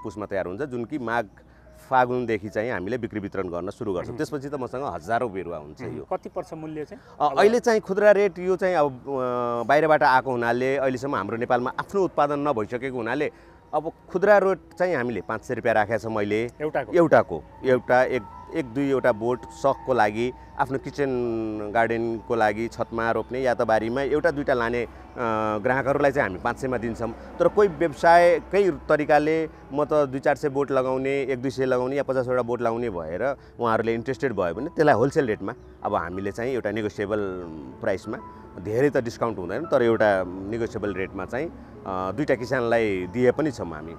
पुसमा तयार हुन्छ, जुन कि माघ फागुनदेखि चाहिँ हामीले बिक्री वितरण गर्न सुरु गर्छौँ। त्यसपछि त मसँग हजारौँ बिरुवा हुन्छ। यो कति पर्छ मूल्य चाहिँ? अहिले चाहिँ खुद्रा रेट यो चाहिँ अब बाहिरबाट आएको हुनाले अहिलेसम्म हाम्रो नेपालमा आफ्नो उत्पादन नभइसकेको हुनाले अब खुद्रा रेट चाहिँ हामीले 500 रुपियाँ राखेको छ मैले एउटाको 1-2 बोट सकको लागि आफ्नो किचन गार्डनको लागि छतमा रोप्ने या त बारीमा 1-2 लाने ग्राहकहरूलाई चाहिँ हामी 500 मा दिन्छौँ। तर कोही व्यवसायकै तरिकाले म त 200-400 बोट लगाउने 100-200 लगाउने या 50वटा बोट लगाउने भएर उहाँहरूले इन्ट्रेस्टेड भयो भने त्यसलाई होलसेल रेटमा अब हामीले चाहिँ एउटा नेगोसिएबल प्राइसमा, धेरै त डिस्काउन्ट हुँदैन तर एउटा नेगोसिएबल रेटमा चाहिँ 2टा किसानलाई दिए पनि छौँ हामी।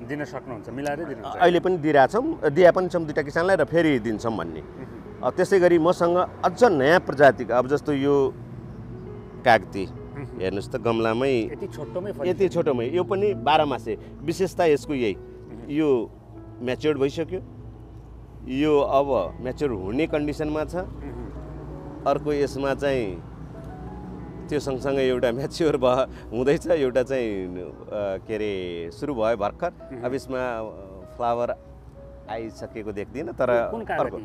दिन सक्नुहुन्छ, मिलाएर दिनुहुन्छ? अहिले पनि दिए पनि छौँ 2टा किसानलाई र फेरि दिन्छौँ भन्ने। त्यसै गरी मसँग अझ नयाँ प्रजातिको अब जस्तो यो कागती हेर्नुहोस् त गमलामै यति छोटोमै यो पनि 12 मासे। विशेषता यसको यही यो म्याच्योर्ड भइसक्यो, यो अब म्याच्योर हुने कन्डिसनमा छ। अर्को यसमा चाहिँ त्यो सँगसँगै एउटा म्याच्योर हुँदैछ, एउटा चाहिँ के अरे सुरु भयो भर्खर। अब यसमा फ्लावर आइसकेको देख्दिनँ तर अर्को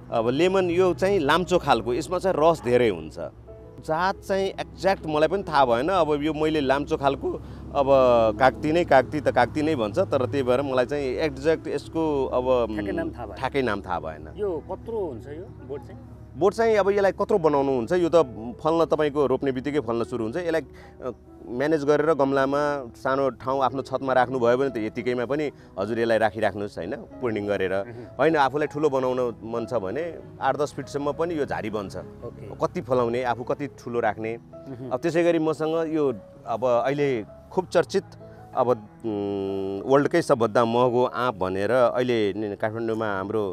अब लेमन यो चाहिँ लाम्चो खालको, यसमा चाहिँ रस धेरै हुन्छ। जात चाहिँ एक्ज्याक्ट मलाई पनि थाहा भएन। अब यो मैले लाम्चो खालको अब कागती नै भन्छ, तर त्यही भएर मलाई चाहिँ एक्ज्याक्ट यसको अब ठ्याक्कै नाम थाहा भएन। यो कत्रो हुन्छ यो बोट चाहिँ? बोट चाहिँ अब यसलाई कत्रो बनाउनुहुन्छ यो त फल्न तपाईँको रोप्ने बित्तिकै फल्न सुरु हुन्छ यसलाई म्यानेज गरेर गमलामा सानो ठाउँ आफ्नो छतमा राख्नुभयो भने त यतिकैमा पनि हजुर यसलाई राखिराख्नुहोस् होइन पुर्निङ गरेर होइन आफूलाई ठुलो बनाउन मन छ भने 8-10 फिटसम्म पनि यो झारी बन्छ कति फलाउने आफू कति ठुलो राख्ने अब त्यसै गरी मसँग यो अब अहिले खुब चर्चित अब वर्ल्डकै सबभन्दा महँगो आँप भनेर अहिले काठमाडौँमा हाम्रो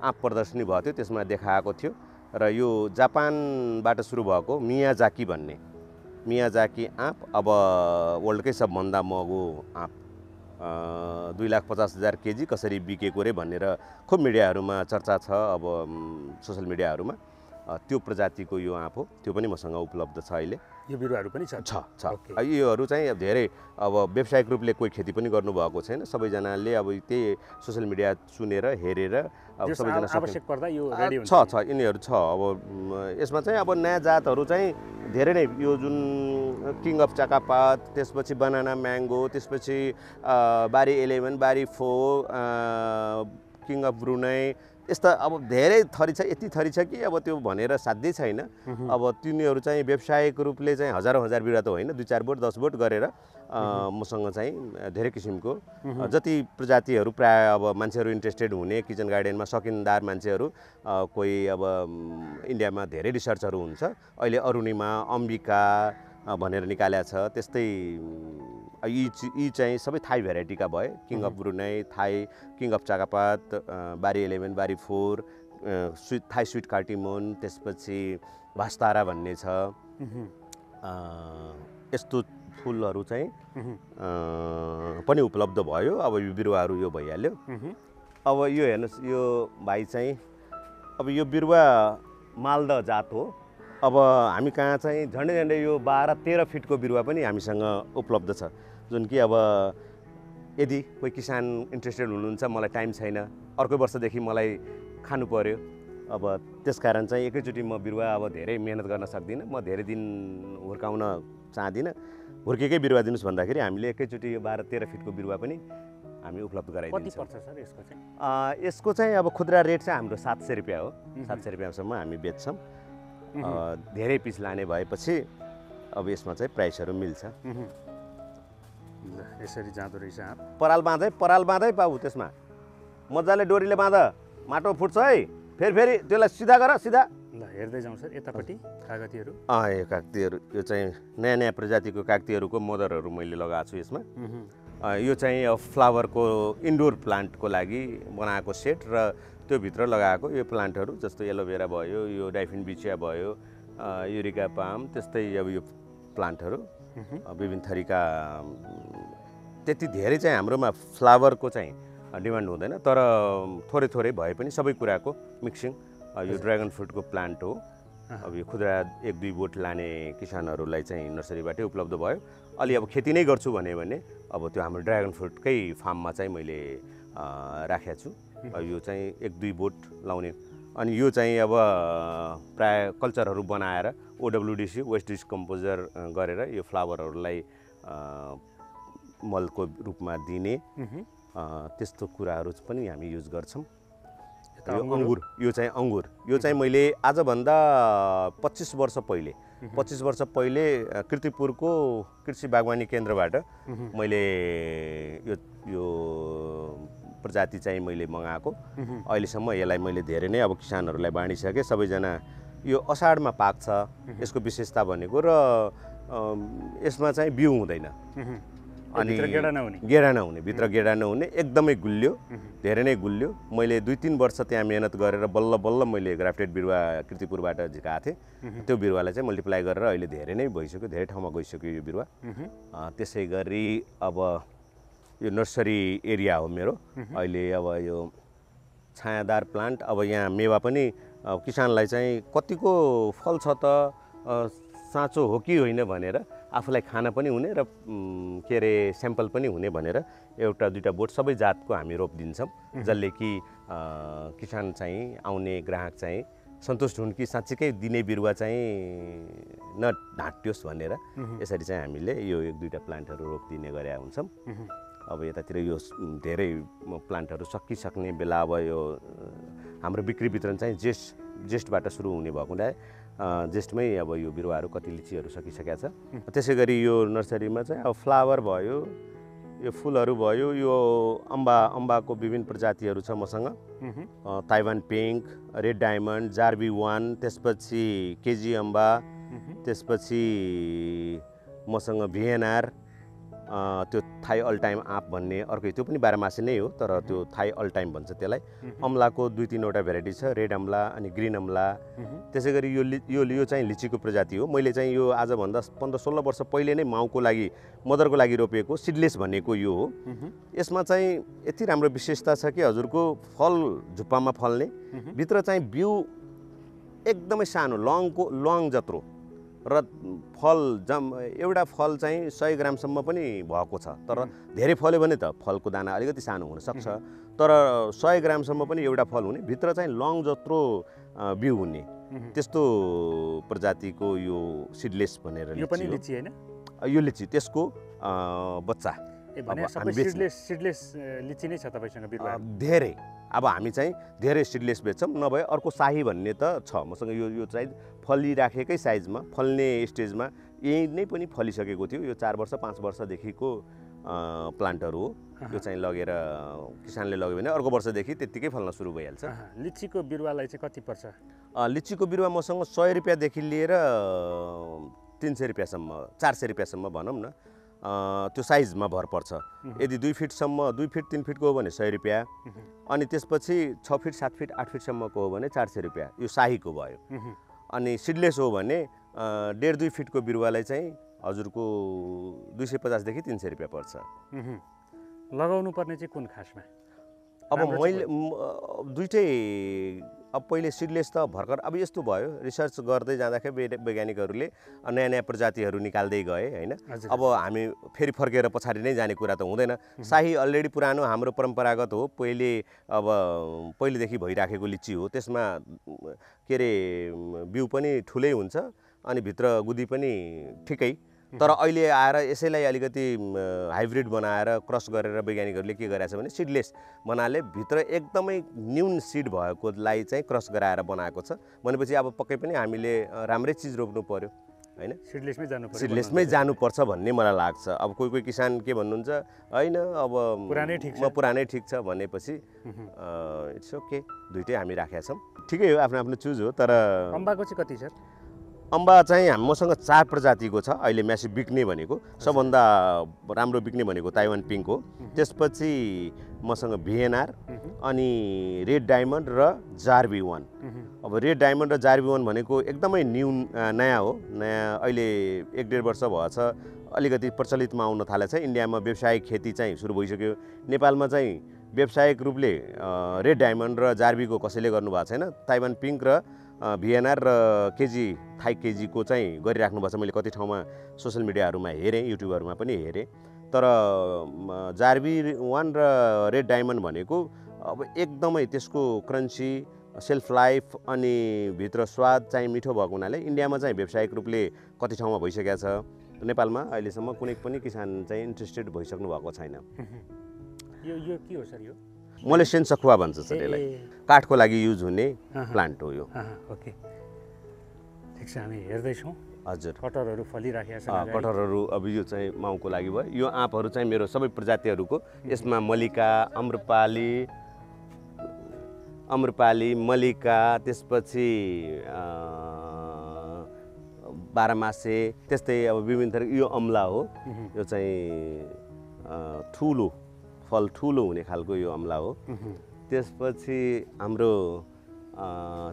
आँप प्रदर्शनी भएको थियो त्यसमा देखाएको थियो र यो जापानबाट सुरु भएको मियाजाकी भन्ने मियाजाकी आँप अब वर्ल्डकै सबभन्दा महँगो आँप 2,50,000 केजी कसरी बिकेको रे भनेर खुब मिडियाहरूमा चर्चा छ अब सोसल मिडियाहरूमा त्यो प्रजातिको यो आँप हो त्यो पनि मसँग उपलब्ध छ अहिले यो बिरुवाहरू पनि छ योहरू चाहिँ अब धेरै अब व्यावसायिक रूपले कोही खेती पनि गर्नुभएको छैन सबैजनाले अब त्यही सोसल मिडिया सुनेर हेरेर अब सबैजना आवश्यक पर्दा यो रेडी हुन्छ छ यिनीहरू छ अब यसमा चाहिँ अब नयाँ जातहरू चाहिँ धेरै नै यो जुन किङ अफ चाकापात त्यसपछि बनाना म्याङ्गो त्यसपछि बारी 11 बारी 4 किङ अफ ब्रुनै यस्ता अब धेरै थरी छ यति थरी छ कि अब त्यो भनेर साध्यै छैन अब तिनीहरू चाहिँ व्यावसायिक रूपले चाहिँ हजारौँ हजार बिरुवा त होइन 2-4 बोट 10 बोट गरेर मसँग चाहिँ धेरै किसिमको जति प्रजातिहरू प्राय अब मान्छेहरू इन्ट्रेस्टेड हुने किचन गार्डनमा सकिनदार मान्छेहरू कोही अब इन्डियामा धेरै रिसर्चहरू हुन्छ अहिले अरुणिमा अम्बिका भनेर निकालेको छ त्यस्तै यी चाहिँ सबै थाई भेराइटीका भए king of Brunei Thai king of चाकापात बारी 11 बारी 4 थाई स्विट कार्टिमोन त्यसपछि भास्तारा भन्ने छ यस्तो फुलहरू चाहिँ पनि उपलब्ध भयो अब यो बिरुवाहरू यो भइहाल्यो अब यो हेर्नुहोस् यो भाइ चाहिँ अब यो बिरुवा मालदा जात हो अब हामी कहाँ चाहिँ झन्डै झन्डै यो 12-13 फिटको बिरुवा पनि हामीसँग उपलब्ध छ जुन कि अब यदि कोही किसान इन्ट्रेस्टेड हुनुहुन्छ मलाई टाइम छैन अर्को वर्षदेखि मलाई खानु पर्यो अब त्यसकारण चाहिँ एकैचोटि म बिरुवा अब धेरै मेहनत गर्न सक्दिनँ म धेरै दिन हुर्काउन चाहदिनँ हुर्केकै बिरुवा दिनुहोस् भन्दाखेरि हामीले एकैचोटि यो 12-13 फिटको बिरुवा पनि हामी उपलब्ध गराइदिन्छौँ। कति पर्छ सर यसको चाहिँ? यसको चाहिँ अब खुद्रा रेट चाहिँ हाम्रो 700 रुपियाँ हो 700 रुपियाँसम्म हामी बेच्छौँ धेरै पिस लाने भएपछि अब यसमा चाहिँ प्राइसहरू मिल्छ यसरी जाँदो रहेछ पराल बाँधै पाऊ त्यसमा मजाले डोरीले बाँध माटो फुट्छ है फेरि त्यसलाई सिधा गर सिधा ल हेर्दै जाउँ सर यतापट्टि कागतीहरू यो कागतीहरू यो चाहिँ नयाँ प्रजातिको कागतीहरूको मदरहरू मैले लगाएको छु यसमा यो चाहिँ फ्लावरको इन्डोर प्लान्टको लागि बनाएको सेट र त्यो भित्र लगाएको यो प्लान्टहरू जस्तो एलोभेरा भयो यो डाइफिन बिचिया भयो युरिका पाम त्यस्तै अब यो प्लान्टहरू विभिन्न थरीका त्यति धेरै चाहिँ हाम्रोमा फ्लावरको चाहिँ डिमान्ड हुँदैन तर थोरै थोरै भए पनि सबै कुराको मिक्सिङ यो ड्र्यागन फ्रुटको प्लान्ट हो अब यो खुद्रा 1-2 बोट लाने किसानहरूलाई चाहिँ नर्सरीबाटै उपलब्ध भयो अलि अब खेती नै गर्छु भने अब त्यो हाम्रो ड्र्यागन फ्रुटकै फार्ममा चाहिँ मैले राखेको छु यो चाहिँ 1-2 बोट लाउने अनि यो चाहिँ अब प्राय कल्चरहरू बनाएर OWDC वेस्ट डिस्कम्पोजर गरेर यो फ्लावरहरूलाई मलको रूपमा दिने त्यस्तो कुराहरू पनि हामी युज गर्छौँ। यो अङ्गुर यो चाहिँ मैले आजभन्दा 25 वर्ष पहिले कृतिपुरको कृषि बागवानी केन्द्रबाट मैले यो प्रजाति चाहिँ मैले मगाएको अहिलेसम्म यसलाई मैले धेरै नै अब किसानहरूलाई बाँडिसकेँ सबैजना यो असाढमा पाक्छ यसको विशेषता भनेको र यसमा चाहिँ बिउ हुँदैन अनि गेडा नहुने भित्र गेडा नहुने एकदमै गुल्यो धेरै नै गुल्यो मैले 2-3 वर्ष त्यहाँ मेहनत गरेर बल्ल मैले ग्राफ्टेड बिरुवा कृतिपुरबाट झिकाएको थिएँ त्यो बिरुवालाई चाहिँ मल्टिप्लाई गरेर अहिले धेरै नै भइसक्यो धेरै ठाउँमा गइसक्यो यो बिरुवा त्यसै गरी अब यो नर्सरी एरिया हो मेरो अहिले अब यो छायादार प्लान्ट अब यहाँ मेवा पनि किसानलाई चाहिँ कतिको फल छ त साँचो हो कि होइन भनेर आफूलाई खाना पनि हुने र के अरे स्याम्पल पनि हुने भनेर 1-2 बोट सबै जातको हामी रोपिदिन्छौँ जसले कि किसान चाहिँ आउने ग्राहक चाहिँ सन्तुष्ट हुन् कि साँच्चीकै दिने बिरुवा चाहिँ नढाँटियोस् भनेर यसरी चाहिँ हामीले यो 1-2 प्लान्टहरू रोपिदिने गरेका हुन्छौँ। अब यतातिर यो धेरै प्लान्टहरू सकिसक्ने बेला अब यो हाम्रो बिक्री वितरण चाहिँ जेष्ठबाट सुरु हुने भएकोले जेष्ठमै अब यो बिरुवाहरू कति लिचीहरू सकिसकेका छ। त्यसै गरी यो नर्सरीमा चाहिँ अब फ्लावर भयो, यो फुलहरू भयो, यो अम्बाको विभिन्न प्रजातिहरू छ मसँग। ताइवान पिङ्क, रेड डायमन्ड, जार्बी 1, त्यसपछि केजी अम्बा, त्यसपछि मसँग भिएनआर, त्यो थाई अल टाइम आँप भन्ने अर्को, त्यो पनि बाह्रमासे नै हो तर त्यो थाई अल टाइम भन्छ त्यसलाई। अम्लाको 2-3वटा भेराइटी छ, रेड अम्ला अनि ग्रिन अम्ला। त्यसै गरी यो चाहिँ लिचीको प्रजाति हो। मैले चाहिँ यो आजभन्दा 15-16 वर्ष पहिले नै माउको लागि मदरको लागि रोपेको सिडलेस भनेको यो हो। यसमा चाहिँ यति राम्रो विशेषता छ कि हजुरको फल झुप्पामा फल्ने, भित्र चाहिँ बिउ एकदमै सानो लङ जत्रो र फल एउटा फल चाहिँ 100 ग्रामसम्म पनि भएको छ। तर धेरै फल्यो भने त फलको दाना अलिकति सानो हुनसक्छ, तर 100 ग्रामसम्म पनि एउटा फल हुने, भित्र चाहिँ लङ जत्रो बिउ हुने त्यस्तो प्रजातिको यो सिडलेस भनेर यो पनि लिची हैन? यो लिची त्यसको बच्चा। सबै सिडलेस लिची नै छ तपाईसँग बिरुवा? धेरै। अब हामी चाहिँ धेरै सिडलेस बेच्छौँ, नभए अर्को शाही भन्ने त छ मसँग। यो साइज फलिराखेकै साइजमा फल्ने स्टेजमा यही नै पनि फलिसकेको थियो। यो 4 वर्ष 5 वर्षदेखिको प्लान्टहरू हो। यो चाहिँ लगेर किसानले लग्यो भने अर्को वर्षदेखि त्यत्तिकै फल्न सुरु भइहाल्छ। लिचीको बिरुवालाई चाहिँ कति पर्छ? लिचीको बिरुवा मसँग 100 रुपियाँदेखि लिएर 300 रुपियाँसम्म, 400 रुपियाँसम्म भनौँ न, त्यो साइजमा भर पर्छ। यदि 2 फिटसम्म, 2 फिट 3 फिटको हो भने 100 रुपियाँ, अनि त्यसपछि 6 फिट 7 फिट 8 फिटसम्मको हो भने 400 रुपियाँ, यो शाहीको भयो। अनि सिडलेस हो भने 1.5-2 फिटको बिरुवालाई चाहिँ हजुरको 250 देखि 300 रुपियाँ पर्छ। लगाउनु पर्ने चाहिँ कुन खासमा? अब मैले दुइटै, अब पहिले सिडलेस त भर्खर अब यस्तो भयो, रिसर्च गर्दै जाँदाखेरि वैज्ञानिकहरूले नयाँ नयाँ प्रजातिहरू निकाल्दै गए होइन। अब हामी फेरि फर्केर पछाडि नै जाने कुरा त हुँदैन। शाही अलरेडी पुरानो हाम्रो परम्परागत हो, पहिलेदेखि भइराखेको लिची हो। त्यसमा के अरे बिउ पनि ठुलै हुन्छ अनि भित्र गुदी पनि ठिकै। तर अहिले आएर यसैलाई अलिकति हाइब्रिड बनाएर क्रस गरेर वैज्ञानिकहरूले के गरेछ भने सिडलेस भन्नाले भित्र एकदमै न्यून सिड भएकोलाई चाहिँ क्रस गराएर बनाएको छ। भनेपछि अब पक्कै पनि हामीले राम्रै चिज रोप्नु पर्यो हैन, सिडलेसमै जानुपर्छ भन्ने मलाई लाग्छ। अब कोही किसान के भन्नुहुन्छ, होइन अब पुरानै ठिक छ भनेपछि इट्स ओके, दुइटै हामी राखेका छौँ, ठिकै हो, आफ्नो आफ्नो चुज हो। तर अम्बाको चाहिँ कति छ? अम्बा चाहिँ मसँग 4 प्रजातिको छ अहिले। म्यासिभ बिक्ने भनेको, सबभन्दा राम्रो बिक्ने भनेको ताइवान पिङ्क हो। त्यसपछि मसँग भिएनआर अनि रेड डायमन्ड र जार्बी 1। अब रेड डायमन्ड र जार्बी 1 भनेको एकदमै नयाँ हो, नयाँ अहिले 1-1.5 वर्ष भएछ अलिकति प्रचलितमा आउन थालेछ। इन्डियामा व्यावसायिक खेती चाहिँ सुरु भइसक्यो। नेपालमा चाहिँ व्यावसायिक रूपले रेड डायमन्ड र जार्बीको कसैले गर्नुभएको छैन। ताइवान पिङ्क र भिएनआर र थाई केजीको चाहिँ गरिराख्नु भएको छ। मैले कति ठाउँमा सोसियल मिडियाहरूमा हेरेँ, युट्युबहरूमा पनि हेरेँ। तर जार्बी 1 र रेड डायमन्ड भनेको अब एकदमै त्यसको क्रन्ची, सेल्फ लाइफ अनि भित्र स्वाद चाहिँ मिठो भएको हुनाले इन्डियामा चाहिँ व्यावसायिक रूपले कति ठाउँमा भइसकेको छ। नेपालमा अहिलेसम्म कुनै पनि किसान चाहिँ इन्ट्रेस्टेड भइसक्नु भएको छैन। यो के हो सर? यो मलेसियन सखुवा भन्छ सर, यसलाई काठको लागि युज हुने प्लान्ट हो यो। ओके, ठिक छ, हामी हेर्दैछौँ। हजुर, कटहरहरू फलिराखेका छन्। कटहरहरू अब यो चाहिँ माउको लागि भयो। यो आँपहरू चाहिँ मेरो सबै प्रजातिहरूको, यसमा मल्लिका, अम्रपाली, मल्लिका, त्यसपछि बाह्रमासे, त्यस्तै अब विभिन्न थरी। यो अम्ला हो, यो चाहिँ ठुलो फल ठुलो हुने खालको यो अम्ला हो। त्यसपछि हाम्रो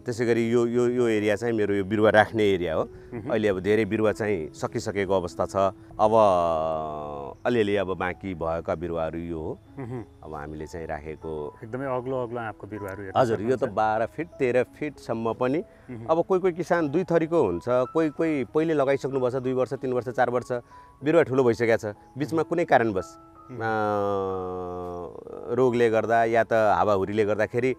त्यसै गरी यो एरिया चाहिँ मेरो यो बिरुवा राख्ने एरिया हो। अहिले अब धेरै बिरुवा चाहिँ सकिसकेको अवस्था छ। अब अलिअलि अब बाँकी भएका बिरुवाहरू यो हो। अब हामीले चाहिँ राखेको एकदमै अग्लो आँपको बिरुवाहरू। हजुर, यो त 12 फिट 13 फिटसम्म पनि। अब कोही किसान 2 थरीको हुन्छ, कोही पहिले लगाइसक्नु भएको छ 2 वर्ष 3 वर्ष 4 वर्ष, बिरुवा ठुलो भइसकेको छ, बिचमा कुनै कारणवश रोगले गर्दा या त हावाहुरीले गर्दाखेरि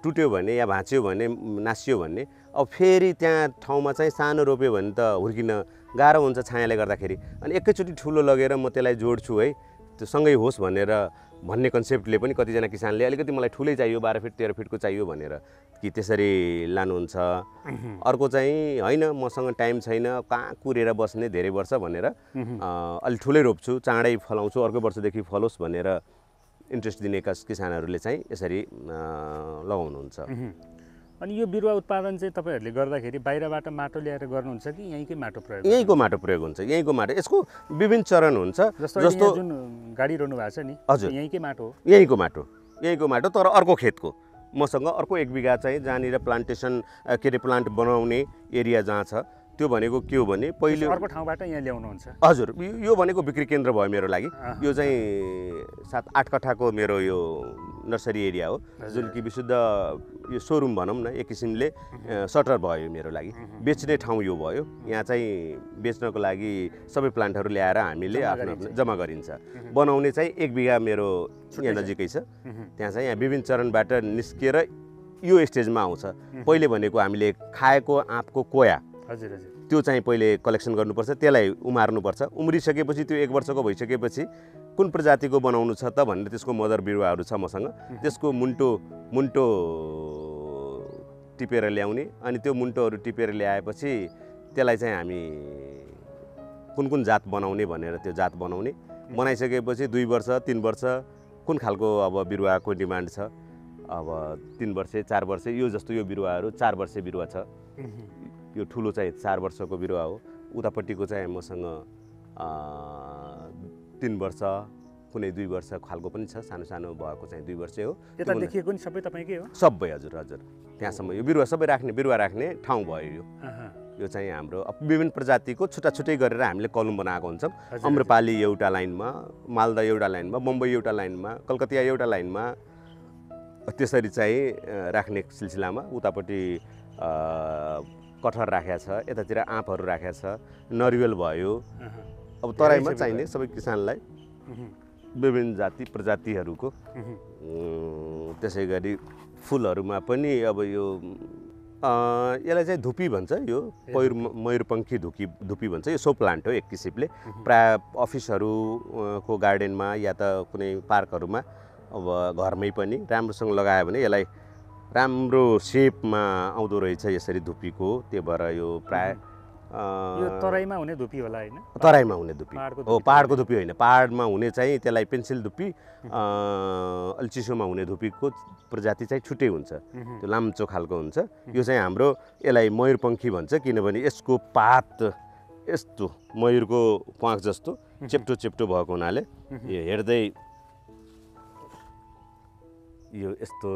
टुट्यो भने या भाँच्यो भने, नासियो भने, अब फेरि त्यहाँ ठाउँमा चाहिँ सानो रोप्यो भने त हुर्किन गाह्रो हुन्छ छायाले गर्दाखेरि। अनि एकैचोटि ठुलो लगेर म त्यसलाई जोड्छु है, त्यो सँगै होस् भनेर भन्ने कन्सेप्टले पनि कतिजना किसानले अलिकति मलाई ठुलै चाहियो 12 फिट 13 फिटको चाहियो भनेर कि त्यसरी लानुहुन्छ। अर्को चाहिँ होइन मसँग टाइम छैन कहाँ कुरेर बस्ने धेरै वर्ष भनेर अलि ठुलै रोप्छु चाँडै फलाउँछु अर्को वर्षदेखि फलोस् भनेर इन्ट्रेस्ट दिने किसानहरूले चाहिँ यसरी लगाउनुहुन्छ। अनि यो बिरुवा उत्पादन चाहिँ तपाईँहरूले गर्दाखेरि बाहिरबाट माटो ल्याएर गर्नुहुन्छ कि यहीँकै माटो प्रयोग? यहीँको माटो प्रयोग हुन्छ, यहीँको माटो। यसको विभिन्न चरण हुन्छ। जस्तो जुन गाडी रोड्नु भएको छ नि, हजुर यहीँकै माटो हो? यहीँको माटो तर अर्को खेतको। मसँग अर्को 1 बिघा चाहिँ जहाँनिर प्लान्टेसन के अरे प्लान्ट बनाउने एरिया जहाँ छ त्यो भनेको के हो भने पहिले अर्को ठाउँबाट यहाँ ल्याउनुहुन्छ? हजुर, यो भनेको बिक्री केन्द्र भयो मेरो लागि। यो चाहिँ 7-8 कट्ठाको मेरो यो नर्सरी एरिया हो जुन कि विशुद्ध यो सोरुम भनौँ न एक किसिमले सटर भयो मेरो लागि। बेच्ने ठाउँ यो भयो। यहाँ चाहिँ बेच्नको लागि सबै प्लान्टहरू ल्याएर हामीले आफ्नो जम्मा गरिन्छ। बनाउने चाहिँ 1 बिघा मेरो यहाँ नजिकै छ। त्यहाँ चाहिँ यहाँ विभिन्न चरणबाट निस्किएर यो स्टेजमा आउँछ। पहिले भनेको हामीले खाएको आँपको कोया त्यो चाहिँ पहिले कलेक्सन गर्नुपर्छ, त्यसलाई उमार्नुपर्छ। उम्रिसकेपछि त्यो 1 वर्षको भइसकेपछि कुन प्रजातिको बनाउनु छ त भनेर त्यसको मदर बिरुवाहरू छ मसँग। त्यसको मुन्टो टिपेर ल्याउने अनि त्यो मुन्टोहरू टिपेर ल्याएपछि त्यसलाई चाहिँ हामी कुन जात बनाउने भनेर त्यो जात बनाउने। बनाइसकेपछि 2 वर्ष 3 वर्ष कुन खालको अब बिरुवाको डिमान्ड छ। अब 3 वर्ष 4 वर्ष यो जस्तो यो बिरुवाहरू 4 वर्षे बिरुवा छ। यो ठुलो चाहिँ 4 वर्षको बिरुवा हो। उतापट्टिको चाहिँ मसँग 3 वर्ष कुनै 2 वर्ष खालको पनि छ। सानो सानो भएको चाहिँ 2 वर्षे हो। यता देखिएको नि सबै तपाईँकै हो? सबै हजुर। त्यहाँसम्म यो बिरुवा सबै बिरुवा राख्ने ठाउँ भयो। यो चाहिँ हाम्रो विभिन्न प्रजातिको छुट्टा छुट्टै गरेर हामीले कलम बनाएको हुन्छौँ। अम्रपाली एउटा लाइनमा, मालदा एउटा लाइनमा, बम्बई एउटा लाइनमा, कलकत्ता एउटा लाइनमा, त्यसरी चाहिँ राख्ने सिलसिलामा। उतापट्टि कटहर राखेको छ, यतातिर आँपहरू राखेको छ, नरिवल भयो। अब तराईमा चाहिने सबै किसानलाई विभिन्न जाति प्रजातिहरूको। त्यसै गरी फुलहरूमा पनि अब यो यसलाई चाहिँ धुपी भन्छ। यो मयूरपङ्खी धुपी भन्छ। यो सो प्लान्ट हो एक किसिमले। प्राय अफिसहरूको गार्डनमा या त कुनै पार्कहरूमा अब घरमै पनि राम्रोसँग लगायो भने यसलाई राम्रो सेपमा आउँदो रहेछ यसरी धुपीको। त्यो भएर यो प्राय यो तराईमा हुने धुपी होला हैन? तराईमा हुने धुपी हो, पहाडको धुपी होइन। पहाडमा हुने चाहिँ त्यसलाई पेन्सिल धुपी, अलि चिसोमा हुने धुपीको प्रजाति चाहिँ छुट्टै हुन्छ। त्यो लाम्चो खालको हुन्छ। यो चाहिँ हाम्रो यसलाई मयूरपङ्खी भन्छ किनभने यसको पात यस्तो मयूरको प्वाँख जस्तो चेप्टो भएको हुनाले यो हेर्दै यो यस्तो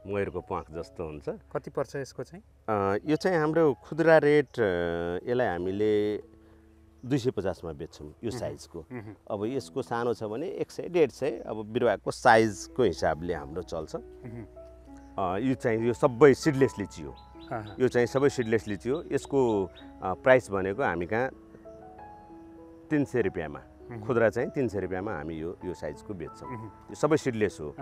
मयूरको प्वाँख जस्तो हुन्छ। कति पर्छ यसको चाहिँ? यो चाहिँ हाम्रो खुद्रा रेट यसलाई हामीले 250 मा बेच्छौँ यो साइजको। अब यसको सानो छ भने 100-150। अब बिरुवाको साइजको हिसाबले हाम्रो चल्छ। यो चाहिँ यो सबै सिडलेस लिची हो। यो चाहिँ सबै सिडलेस लिची हो। यसको प्राइस भनेको हामी कहाँ 300 रुपियाँमा, खुद्रा चाहिँ 300 रुपियाँमा हामी यो साइजको बेच्छौँ। यो सबै सिडलेस हो।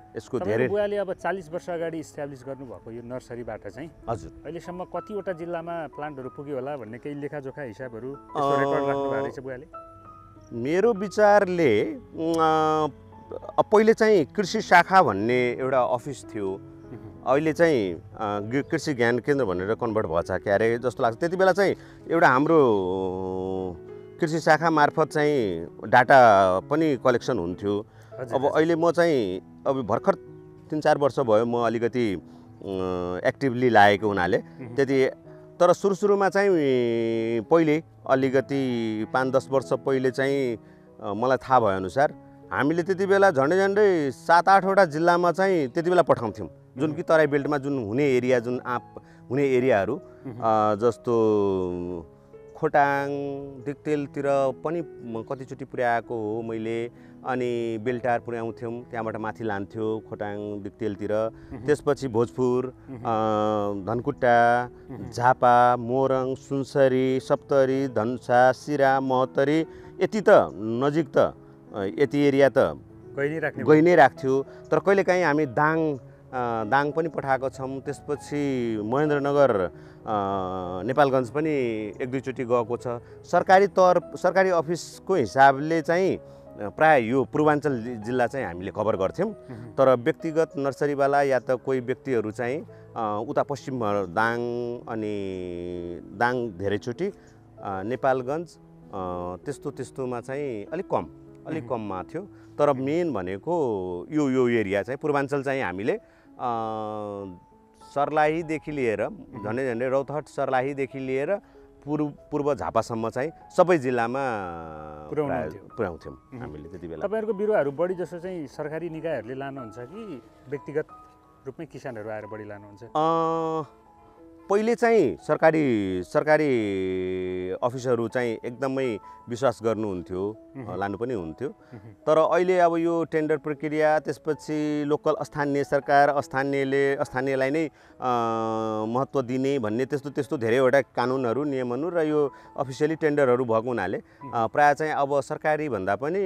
यसको धेरै बुवाले अब 40 वर्ष अगाडि इस्टाब्लिस गर्नुभएको यो नर्सरीबाट चाहिँ हजुर अहिलेसम्म कतिवटा जिल्लामा प्लान्टहरू पुग्यो होला भन्ने केही लेखाजोखा हिसाबहरू यसको रेकर्ड राख्नु भएको रहेछ बुवाले? मेरो विचारले पहिले चाहिँ कृषि शाखा भन्ने एउटा अफिस थियो। अहिले चाहिँ कृषि ज्ञान केन्द्र भनेर कन्भर्ट भएछ क्यारे जस्तो लाग्छ। त्यति बेला चाहिँ एउटा हाम्रो कृषि शाखा मार्फत चाहिँ डाटा पनि कलेक्सन हुन्थ्यो। अब अहिले म चाहिँ अब भर्खर 3-4 वर्ष भयो म अलिकति एक्टिभली लागेको हुनाले त्यति। तर सुरुमा चाहिँ पहिले अलिकति 5-10 वर्ष पहिले चाहिँ मलाई थाहा भएअनुसार हामीले त्यति बेला झन्डै 7-8 वटा जिल्लामा चाहिँ त्यति बेला पठाउँथ्यौँ। जुन कि तराई बेल्टमा जुन हुने एरिया, जुन आँप हुने एरियाहरू जस्तो खोटाङ दिक्तेलतिर पनि कतिचोटि पुर्याएको हो मैले। अनि बेलटार पुर्याउँथ्यौँ, त्यहाँबाट माथि लान्थ्यो खोटाङ दिक्तेलतिर। त्यसपछि भोजपुर, धनकुट्टा, झापा, मोरङ, सुनसरी, सप्तरी, धनुषा, सिरा, महोत्तरी, यति त नजिक त यति एरिया त गइ नै राख्थ्यो। तर कहिलेकाहीँ हामी दाङ पनि पठाएको छौँ। त्यसपछि महेन्द्रनगर, नेपालगञ्ज पनि 1-2 चोटि गएको छ। सरकारी अफिसको हिसाबले चाहिँ प्राय यो पूर्वाञ्चल जिल्ला चाहिँ हामीले कभर गर्थ्यौँ। तर व्यक्तिगत नर्सरीवाला या त कोही व्यक्तिहरू चाहिँ उता पश्चिम दाङ अनि दाङ धेरैचोटि नेपालगञ्ज त्यस्तोमा चाहिँ अलिक कममा थियो। तर मेन भनेको यो एरिया चाहिँ पूर्वाञ्चल चाहिँ हामीले सर्लाहीदेखि लिएर झन्डै रौतहट सर्लाहीदेखि लिएर पूर्व झापासम्म चाहिँ सबै जिल्लामा पुर्याउँथ्यौँ हामीले त्यति बेला। तपाईँहरूको बिरुवाहरू बढी जसो चाहिँ सरकारी निकायहरूले लानुहुन्छ कि व्यक्तिगत रूपमै किसानहरू आएर बढी लानुहुन्छ? पहिले चाहिँ सरकारी अफिसहरू चाहिँ एकदमै विश्वास गर्नुहुन्थ्यो, लानु पनि हुन्थ्यो। तर अहिले अब यो टेन्डर प्रक्रिया, त्यसपछि लोकल स्थानीय सरकार, स्थानीयलाई नै महत्त्व दिने भन्ने त्यस्तो धेरैवटा कानुनहरू, नियमहरू र यो अफिसियली टेन्डरहरू भएको हुनाले प्रायः चाहिँ अब सरकारी भन्दा पनि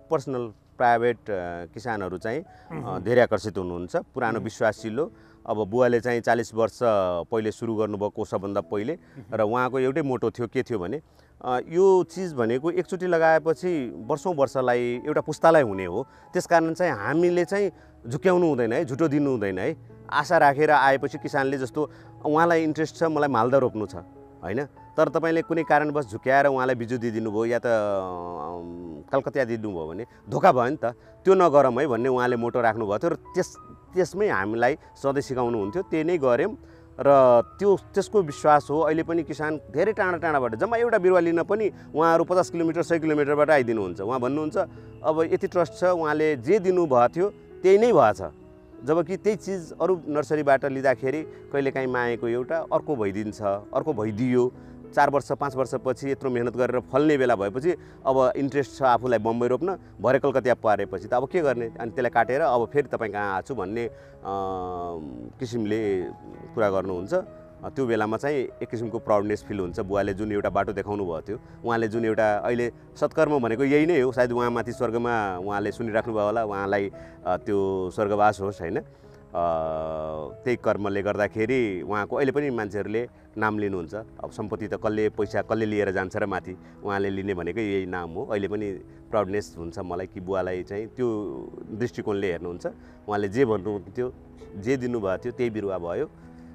पर्सनल प्राइभेट किसानहरू चाहिँ धेरै आकर्षित हुनुहुन्छ। पुरानो विश्वासिलो अब बुवाले चाहिँ 40 वर्ष पहिले सुरु गर्नुभएको सबभन्दा पहिले र उहाँको एउटै मोटो थियो, के थियो भने यो चिज भनेको एकचोटि लगाएपछि वर्षौँ-वर्षलाई एउटा पुस्तालाई हुने हो। त्यसकारण चाहिँ हामीले चाहिँ झुक्याउनु हुँदैन है, झुटो दिनु हुँदैन है। आशा राखेर आएपछि किसानले जस्तो उहाँलाई इन्ट्रेस्ट छ, मलाई मालदा रोप्नु छ हैन, तर तपाईँले कुनै कारणवश झुक्याएर उहाँलाई बिजु दिइदिनु भयो या त कलकत्ता दिनुभयो भने धोका भयो नि त। त्यो नगरौँ है भन्ने उहाँले मोटो राख्नुभएको थियो र त्यसमै हामीलाई सधैँ सिकाउनु हुन्थ्यो। त्यही नै गऱ्यौँ र त्यसको विश्वास हो। अहिले पनि किसान धेरै टाढाबाट जम्मा एउटा बिरुवा लिन पनि उहाँहरू 50 किलोमिटर 100 किलोमिटरबाट आइदिनुहुन्छ। उहाँ भन्नुहुन्छ अब यति ट्रस्ट छ, उहाँले जे दिनुभएको थियो त्यही नै भएछ। जबकि त्यही चिज अरू नर्सरीबाट लिँदाखेरि कहिलेकाहीँ मागेको एउटा अर्को भइदिन्छ, अर्को भइदियो। 4 वर्ष 5 वर्षपछि यत्रो मेहनत गरेर फल्ने बेला भएपछि अब इन्ट्रेस्ट छ आफूलाई बम्बई रोप्न, भरे कलकत्ता पारेपछि त अब के गर्ने, अनि त्यसलाई काटेर अब फेरि तपाईँ कहाँ आछु भन्ने किसिमले कुरा गर्नुहुन्छ। त्यो बेलामा चाहिँ एक किसिमको प्राउडनेस फिल हुन्छ। बुवाले जुन एउटा बाटो देखाउनु भएको थियो, उहाँले जुन एउटा अहिले सत्कर्म भनेको यही नै हो। सायद उहाँ माथि स्वर्गमा उहाँले सुनिराख्नुभयो होला, उहाँलाई त्यो स्वर्गवास होस् हैन। त्यही कर्मले गर्दाखेरि उहाँको अहिले पनि मान्छेहरूले नाम लिनुहुन्छ। अब सम्पत्ति त पैसा कसले लिएर जान्छ र माथि उहाँले लिने भनेकै यही नाम हो। अहिले पनि प्राउडनेस हुन्छ मलाई कि बुवालाई चाहिँ त्यो दृष्टिकोणले हेर्नुहुन्छ। उहाँले जे भन्नुहुन्थ्यो, जे दिनुभएको थियो त्यही बिरुवा भयो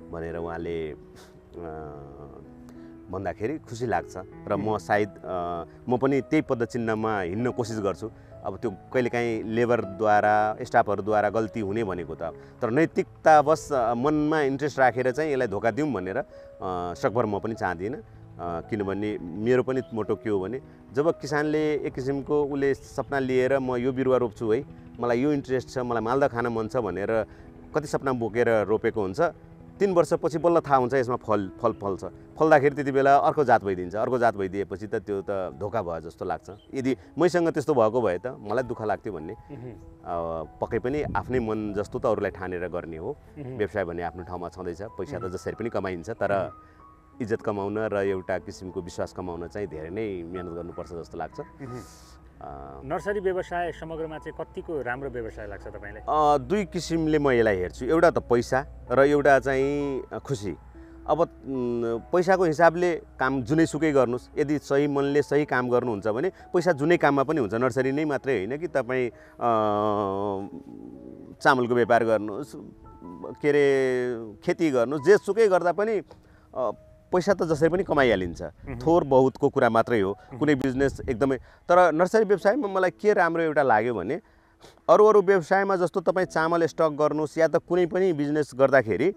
भनेर उहाँले भन्दाखेरि खुसी लाग्छ र म सायद म पनि त्यही पदचिन्हमा हिँड्न कोसिस गर्छु। अब त्यो कहिलेकाहीँ लेबरद्वारा स्टाफहरूद्वारा गल्ती हुने भनेको त, तर नैतिकतावश मनमा इन्ट्रेस्ट राखेर चाहिँ यसलाई धोका दिउँ भनेर सकभर म पनि चाहदिनँ। किनभने मेरो पनि मोटो के हो भने जब किसानले एक किसिमको उसले सपना लिएर म यो बिरुवा रोप्छु है, मलाई यो इन्ट्रेस्ट छ, मलाई मालदा खान मन छ भनेर कति सपना बोकेर रोपेको हुन्छ, 3 वर्षपछि बल्ल थाहा हुन्छ यसमा फल्छ। फल्दाखेरि त्यति बेला अर्को जात भइदिन्छ। अर्को जात भइदिएपछि त त्यो त धोका भयो जस्तो लाग्छ। यदि मैसँग त्यस्तो भएको भए त मलाई दुःख लाग्थ्यो भन्ने। पक्कै पनि आफ्नै मन जस्तो त अरूलाई ठानेर गर्ने हो। व्यवसाय भन्ने आफ्नो ठाउँमा छँदैछ, पैसा त जसरी पनि कमाइन्छ, तर इज्जत कमाउन र एउटा किसिमको विश्वास कमाउन चाहिँ धेरै नै मेहनत गर्नुपर्छ जस्तो लाग्छ। नर्सरी व्यवसाय समग्रमा चाहिँ कतिको राम्रो व्यवसाय लाग्छ तपाईँलाई? 2 किसिमले म यसलाई हेर्छु। एउटा त पैसा र एउटा चाहिँ खुसी। अब पैसाको हिसाबले काम जुनैसुकै गर्नुहोस्, यदि सही मनले सही काम गर्नुहुन्छ भने पैसा जुनै काममा पनि हुन्छ। नर्सरी नै मात्रै होइन कि तपाईँ चामलको व्यापार गर्नुहोस्, के अरे खेती गर्नुहोस्, जेसुकै गर्दा पनि पैसा त जसरी पनि कमाइहालिन्छ। थोर बहुतको कुरा मात्रै हो कुनै बिजनेस एकदमै। तर नर्सरी व्यवसायमा मलाई के राम्रो एउटा लाग्यो भने अरू व्यवसायमा जस्तो तपाईँ चामल स्टक गर्नुहोस् या त कुनै पनि बिजनेस गर्दाखेरि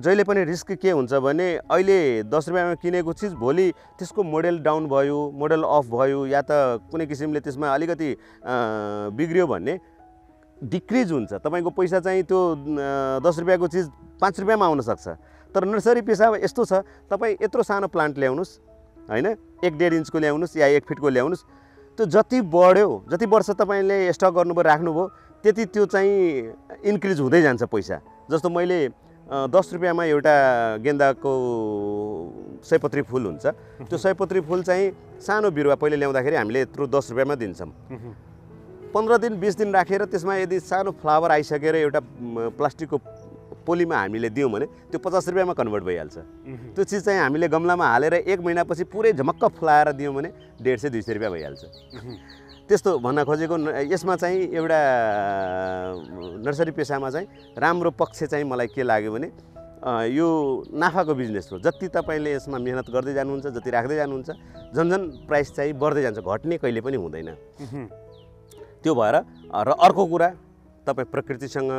जहिले पनि रिस्क के हुन्छ भने अहिले 10 रुपियाँमा किनेको चिज भोलि त्यसको मोडल डाउन भयो, मोडल अफ भयो, या त कुनै किसिमले त्यसमा अलिकति बिग्रियो भने डिक्रिज हुन्छ। तपाईँको पैसा चाहिँ त्यो 10 रुपियाँको चिज 5 रुपियाँमा आउन सक्छ। तर नर्सरी पेसा यस्तो छ, तपाईँ यत्रो सानो प्लान्ट ल्याउनुहोस् हैन, 1.5 इन्चको ल्याउनुहोस् या 1 फिटको ल्याउनुहोस्, त्यो जति बढ्यो, जति वर्ष तपाईँले स्टक गर्नुभयो राख्नुभयो त्यति त्यो चाहिँ इन्क्रिज हुँदै जान्छ पैसा। जस्तो मैले 10 रुपियाँमा एउटा गेन्दाको सयपत्री फुल हुन्छ, त्यो सयपत्री फुल चाहिँ सानो बिरुवा पहिले ल्याउँदाखेरि हामीले यत्रो 10 रुपियाँमा दिन्छौँ। 15 दिन 20 दिन राखेर त्यसमा यदि सानो फ्लावर आइसकेर एउटा प्लास्टिकको पोलीमा हामीले दियौँ भने त्यो 50 रुपियाँमा कन्भर्ट भइहाल्छ। त्यो चिज चाहिँ हामीले गमलामा हालेर 1 महिनापछि पुरै झमक्क फुलाएर दियौँ भने 150-200 रुपियाँ भइहाल्छ। त्यस्तो भन्न खोजेको यसमा चाहिँ एउटा नर्सरी पेसामा चाहिँ राम्रो पक्ष चाहिँ मलाई के लाग्यो भने यो नाफाको बिजनेस हो। जति तपाईँले यसमा मेहनत गर्दै जानुहुन्छ, जति राख्दै जानुहुन्छ, झन्झन प्राइस चाहिँ बढ्दै जान्छ, घट्ने कहिले पनि हुँदैन। त्यो भएर र अर्को कुरा तपाईँ प्रकृतिसँग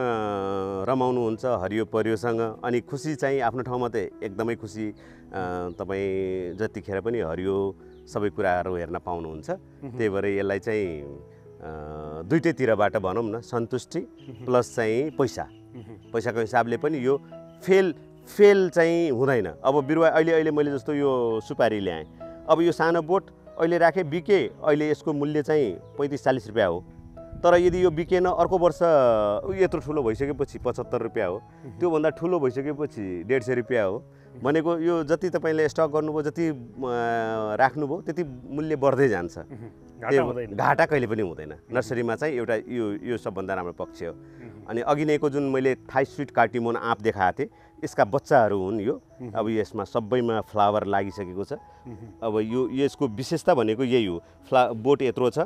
रमाउनुहुन्छ, हरियो परियोसँग, अनि खुसी चाहिँ आफ्नो ठाउँमा त एकदमै खुसी। तपाईँ जतिखेर पनि हरियो सबै कुराहरू हेर्न पाउनुहुन्छ। त्यही भएर यसलाई चाहिँ दुईटैतिरबाट भनौँ न, सन्तुष्टि प्लस चाहिँ पैसाको हिसाबले पनि यो फेल चाहिँ हुँदैन। अब बिरुवा अहिले मैले जस्तो यो सुपारी ल्याएँ, अब यो सानो बोट अहिले राखेँ, बिके, अहिले यसको मूल्य चाहिँ 35-40 रुपियाँ हो। तर यदि यो बिकेन, अर्को वर्ष यत्रो ठुलो भइसकेपछि 75 रुपियाँ हो, त्योभन्दा ठुलो भइसकेपछि 150 रुपियाँ हो। भनेको यो जति तपाईँले स्टक गर्नुभयो, जति राख्नुभयो, त्यति मूल्य बढ्दै जान्छ। घाटा कहिले पनि हुँदैन। नर्सरीमा चाहिँ एउटा यो सबभन्दा राम्रो पक्ष हो। अनि अघि नैको जुन मैले थाई स्विट कार्टिमोन आँप देखाएको थिएँ, यसका बच्चाहरू हुन् यो। अब यसमा सबैमा फ्लावर लागिसकेको छ। अब यसको विशेषता भनेको यही हो, बोट यत्रो छ,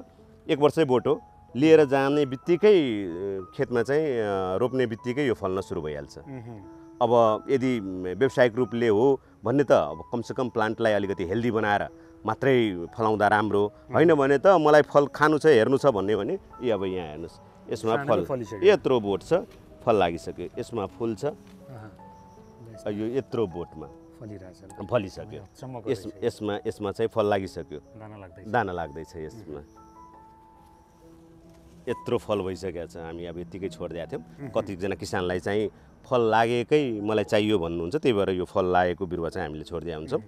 1 वर्षै बोट हो, लिएर जाने बित्तिकै खेतमा चाहिँ रोप्ने बित्तिकै यो फल्न सुरु भइहाल्छ। अब यदि व्यावसायिक रूपले हो भन्ने त अब कमसेकम प्लान्टलाई अलिकति हेल्दी बनाएर मात्रै फलाउँदा राम्रो, होइन भने त मलाई फल खानु छ, हेर्नु छ भन्ने भने अब यहाँ हेर्नुहोस्, यसमा फल यत्रो बोट छ, फल लागिसक्यो, यसमा फुल छ, यो यत्रो बोटमा फलिसक्यो, यसमा चाहिँ फल लागिसक्यो, दाना लाग्दैछ, यसमा यत्रो फल भइसकेको छ। हामी अब यत्तिकै छोडिदिएको थियौँ। कतिजना किसानलाई चाहिँ फल लागेकै मलाई चाहियो भन्नुहुन्छ, त्यही भएर यो फल लागेको बिरुवा चाहिँ हामीले छोडिदिएका हुन्छौँ।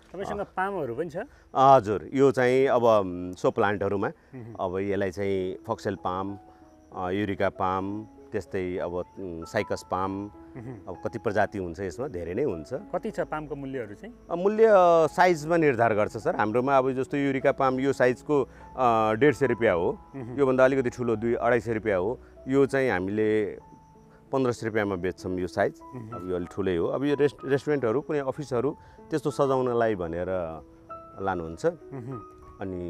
तपाईँसँग पामहरू पनि छ? हजुर, यो चाहिँ अब सो प्लान्टहरूमा अब यसलाई चाहिँ फक्सेल पाम, युरिका पाम, त्यस्तै अब साइकस पाम, अब कति प्रजाति हुन्छ यसमा, धेरै नै हुन्छ। कति छ पामको मूल्यहरू चाहिँ? मूल्य साइजमा निर्धार गर्छ सर। हाम्रोमा अब जस्तो युरिका पाम यो साइजको 150 रुपियाँ हो, योभन्दा अलिकति ठुलो 200-250 रुपियाँ हो। यो चाहिँ हामीले 1500 रुपियाँमा बेच्छौँ यो साइज। अब यो अलिक ठुलै हो। अब यो रेस्टुरेन्टहरू, कुनै अफिसहरू त्यस्तो सजाउनलाई भनेर लानुहुन्छ। अनि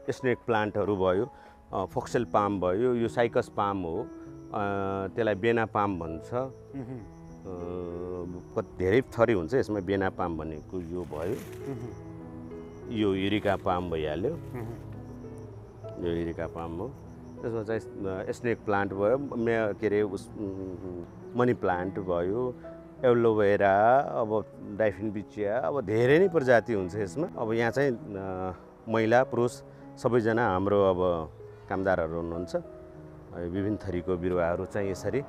स्नेक प्लान्टहरू भयो, फक्सेल पाम भयो, यो साइकस पाम हो, त्यसलाई बेना पाम भन्छ। धेरै थरी हुन्छ यसमा। बेना पाम भनेको यो भयो, यो युरिका पाम भइहाल्यो, यो युरिका पाम हो। त्यसमा चाहिँ स्नेक प्लान्ट भयो, के अरे मनी प्लान्ट भयो, एलोभेरा, अब डाइफिनबिचिया, अब धेरै नै प्रजाति हुन्छ यसमा। अब यहाँ चाहिँ महिला पुरुष सबैजना हाम्रो अब कामदारहरू हुनुहुन्छ। विभिन्न थरीको बिरुवाहरू चाहिँ यसरी।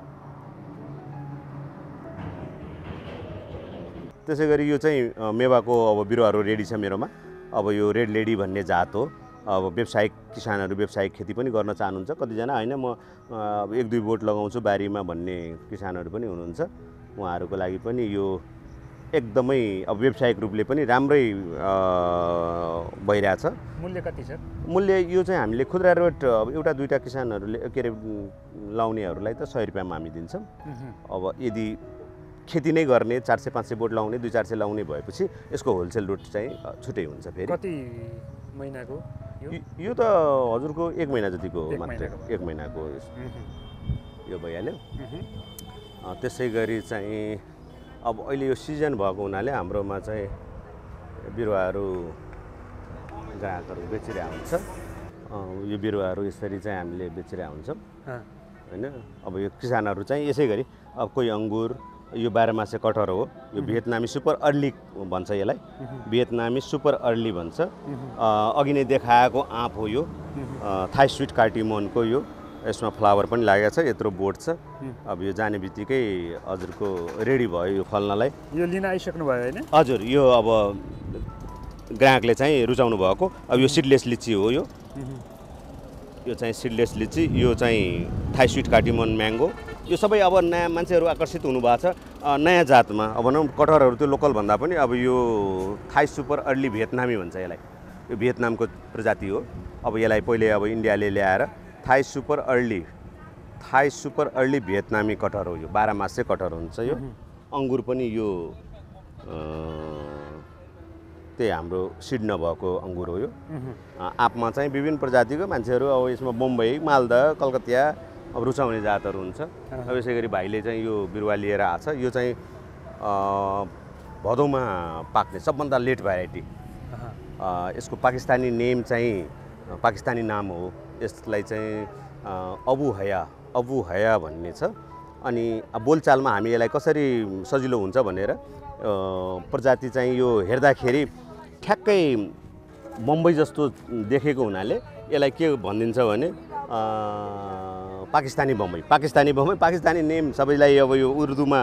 त्यसै गरी यो चाहिँ मेवाको अब बिरुवाहरू रेडी छ मेरोमा। अब यो रेड लेडी भन्ने जात हो। अब व्यावसायिक किसानहरू व्यावसायिक खेती पनि गर्न चाहनुहुन्छ। कतिजना होइन म 1-2 बोट लगाउँछु बारीमा भन्ने किसानहरू पनि हुनुहुन्छ। उहाँहरूको लागि पनि यो एकदमै अब व्यावसायिक रूपले पनि राम्रै भइरहेछ। मूल्य कति छ? मूल्य यो चाहिँ हामीले खुद्रा रेट एउटा दुईटा किसानहरूले के अरे लाउनेहरूलाई त 100 रुपियाँमा हामी दिन्छौँ। अब यदि खेती नै गर्ने 400-500 बोट लाउने, 200-400 लाउने भएपछि यसको होलसेल रेट चाहिँ छुट्टै हुन्छ। फेरि कति महिनाको यो त हजुरको 1 महिना जतिको मात्रै, 1 महिनाको यो भइहाल्यो। त्यसै गरी चाहिँ अब अहिले यो सिजन भएको हुनाले हाम्रोमा चाहिँ बिरुवाहरू ग्राहकहरू बेचिरहेको हुन्छ। यो बिरुवाहरू यसरी चाहिँ हामीले बेचिरहेको हुन्छौँ होइन। अब यो किसानहरू चाहिँ यसै गरी अब कोही अङ्गुर, यो 12 मासे कटहर हो, यो भियतनामी सुपर अर्ली भन्छ, यसलाई भियतनामी सुपर अर्ली भन्छ। अघि नै देखाएको आँप हो यो, थाई स्विट कार्टिमोनको यो, यसमा फ्लावर पनि लागेको छ, यत्रो बोट छ। अब यो जाने बित्तिकै हजुरको रेडी भयो यो फल्नलाई। यो लिन आइसक्नु भयो होइन? हजुर, यो अब ग्राहकले चाहिँ रुचाउनु भएको। अब यो सिडलेस लिची हो, यो चाहिँ सिडलेस लिची, यो चाहिँ थाई स्विट कार्टिमोन म्याङ्गो। यो सबै अब नयाँ मान्छेहरू आकर्षित हुनुभएको छ नयाँ जातमा। अब भनौँ कटहरहरू त्यो लोकल भन्दा पनि अब यो थाई सुपर अर्ली भियतनामी भन्छ यसलाई। यो भियतनामको प्रजाति हो। अब यसलाई पहिले अब इन्डियाले ल्याएर थाई सुपर अर्ली भियतनामी कटहर हो। यो 12 मासे कटहर हुन्छ। यो अङ्गुर पनि यो त्यही हाम्रो सिड नभएको अङ्गुर हो यो। आँपमा चाहिँ विभिन्न प्रजातिको मान्छेहरू अब यसमा बम्बई, मालदा, कलकत्ता अब रुचाउने जातहरू हुन्छ। अब यसै गरी भाइले चाहिँ यो बिरुवा लिएर आएको छ। यो चाहिँ भदौमा पाक्ने सबभन्दा लेट भेराइटी। यसको पाकिस्तानी नेम चाहिँ पाकिस्तानी नाम हो। यसलाई चाहिँ अबु हया भन्ने छ। अनि बोलचालमा हामी यसलाई कसरी सजिलो हुन्छ भनेर प्रजाति चाहिँ यो हेर्दाखेरि ठ्याक्कै बम्बई जस्तो देखेको हुनाले यसलाई के भनिदिन्छ भने पाकिस्तानी बम्बई। पाकिस्तानी नेम सबैलाई अब यो उर्दूमा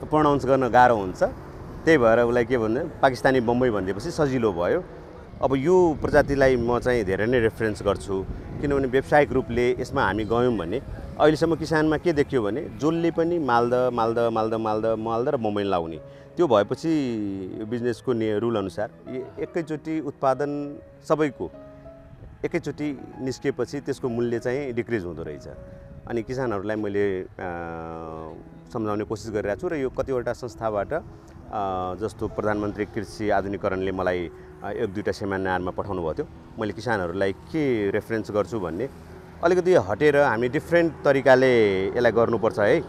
प्रोनाउन्स गर्न गाह्रो हुन्छ, त्यही भएर उसलाई के भन्ने पाकिस्तानी बम्बई भनिदिएपछि सजिलो भयो। अब यो प्रजातिलाई म चाहिँ धेरै नै रेफरेन्स गर्छु, किनभने व्यावसायिक रूपले यसमा हामी गयौँ भने अहिलेसम्म किसानमा के देखियो भने जसले पनि मालदा र बम्बई लाउने, त्यो भएपछि बिजनेसको रुल अनुसार एकैचोटि उत्पादन सबैको एकैचोटि निस्केपछि त्यसको मूल्य चाहिँ डिक्रिज हुँदो रहेछ। अनि किसानहरूलाई मैले सम्झाउने कोसिस गरिरहेको छु र यो कतिवटा संस्थाबाट जस्तो प्रधानमन्त्री कृषि आधुनिकीकरणले मलाई 1-2टा सेमिनारमा पठाउनु भएको थियो। मैले किसानहरूलाई के रेफरेन्स गर्छु भन्ने अलिकति हटेर हामी डिफ्रेन्ट तरिकाले यसलाई गर्नुपर्छ है।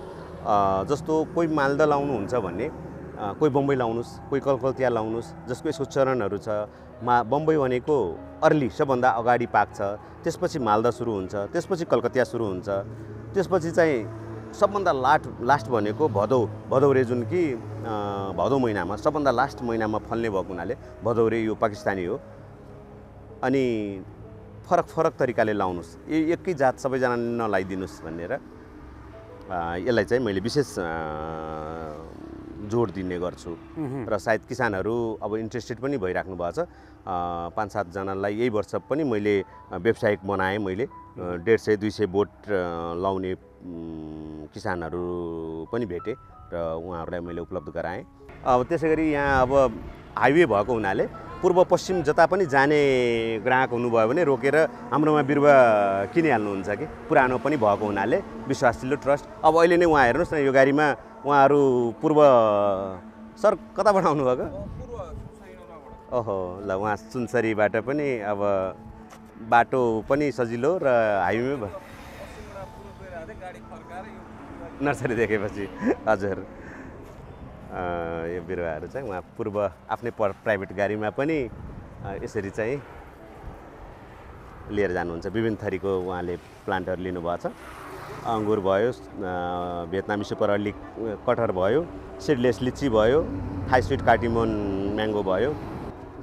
जस्तो कोही मालदा लाउनुहुन्छ भने कोही बम्बई लाउनुहोस्, कोही कलकत्ता लाउनुहोस्, जसको यसको चरणहरू छ। बम्बई भनेको अर्ली सबभन्दा अगाडि पाक्छ, त्यसपछि मालदा सुरु हुन्छ, त्यसपछि कलकत्ता सुरु हुन्छ, त्यसपछि चाहिँ सबभन्दा लास्ट भनेको भदौरे, जुन कि भदौ महिनामा सबभन्दा लास्ट महिनामा फल्ने भएको हुनाले भदौरे यो पाकिस्तानी हो। अनि फरक तरिकाले लाउनुहोस्, एकै जात सबैजना नलाइदिनुहोस् भनेर यसलाई चाहिँ मैले विशेष जोड दिने गर्छु। र सायद किसानहरू अब इन्ट्रेस्टेड पनि भइराख्नु भएको छ। 5-7 जनालाई यही वर्ष पनि मैले व्यावसायिक बनाएँ। मैले 150-200 बोट लाउने किसानहरू पनि भेटेँ र उहाँहरूलाई मैले उपलब्ध गराएँ। अब त्यसै गरी यहाँ अब हाइवे भएको हुनाले पूर्व पश्चिम जता पनि जाने ग्राहक हुनुभयो भने रोकेर हाम्रोमा बिरुवा किनिहाल्नुहुन्छ कि पुरानो पनि भएको हुनाले विश्वासिलो ट्रस्ट। अब अहिले नै उहाँ हेर्नुहोस् न, यो गाडीमा उहाँहरू पूर्व सर कताबाट आउनुभएको? ओहो ल, उहाँ सुनसरीबाट पनि अब बाटो पनि सजिलो र हाइवेमै भयो नर्सरी देखेपछि। हजुर, यो बिरुवाहरू चाहिँ उहाँ पूर्व आफ्नै प्राइभेट गाडीमा पनि यसरी चाहिँ लिएर जानुहुन्छ। विभिन्न थरीको उहाँले प्लान्टहरू लिनुभएको छ। अङ्गुर भयो, भियतनामी सुपर अर्ली कटहर भयो, सिडलेस लिची भयो, हाई स्विट कार्टिमोन म्याङ्गो भयो।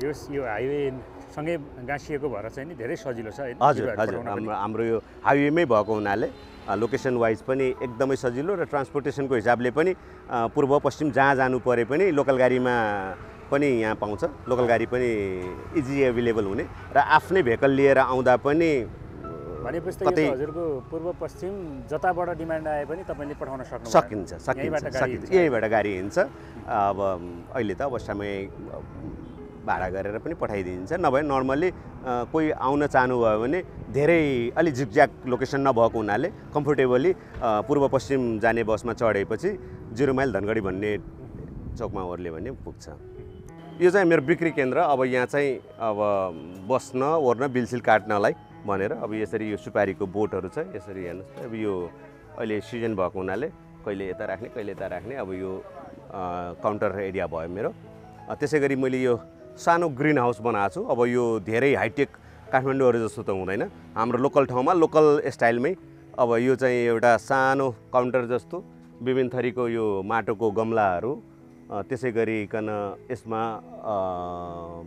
यो हाइवेसँगै गाँसिएको भएर चाहिँ नि धेरै सजिलो छ। हजुर, हाम्रो यो हाइवेमै भएको हुनाले लोकेसन वाइज पनि एकदमै सजिलो र ट्रान्सपोर्टेसनको हिसाबले पनि पूर्व पश्चिम जहाँ जानु परे पनि लोकल गाडीमा पनि यहाँ पाउँछ। लोकल गाडी पनि इजी एभाइलेबल हुने र आफ्नै भेहिकल लिएर आउँदा पनि भनेपछि त हजुरको पूर्व पश्चिम जताबाट डिमान्ड आए पनि तपाईले पठाउन सकिन्छ। यहीबाट गाडी हिँड्छ। अब अहिले त अवस्थामै भाडा गरेर पनि पठाइदिन्छ। नभए नर्मल्ली कोही आउन चाहनुभयो भने धेरै अलि झिकझ्याक लोकेसन नभएको हुनाले कम्फोर्टेबली पूर्व पश्चिम जाने बसमा चढेपछि 0 माइल धनगढी भन्ने चौकमा ओर्ल्यो भने पुग्छ। यो चाहिँ मेरो बिक्री केन्द्र। अब यहाँ चाहिँ अब बस्न ओर्न बिलसिल काट्नलाई भनेर अब यसरी यो सुपारीको बोटहरू छ। यसरी हेर्नुहोस्, अब यो अहिले सिजन भएको हुनाले कहिले यता राख्ने कहिले यता राख्ने अब यो काउन्टर एरिया भयो मेरो। त्यसै गरी मैले यो सानो ग्रिन हाउस बनाएको छु। अब यो धेरै हाइटेक काठमाडौँहरू जस्तो त हुँदैन, हाम्रो लोकल ठाउँमा लोकल स्टाइलमै। अब यो चाहिँ एउटा सानो काउन्टर जस्तो विभिन्न थरीको यो माटोको गमलाहरू, त्यसै गरिकन यसमा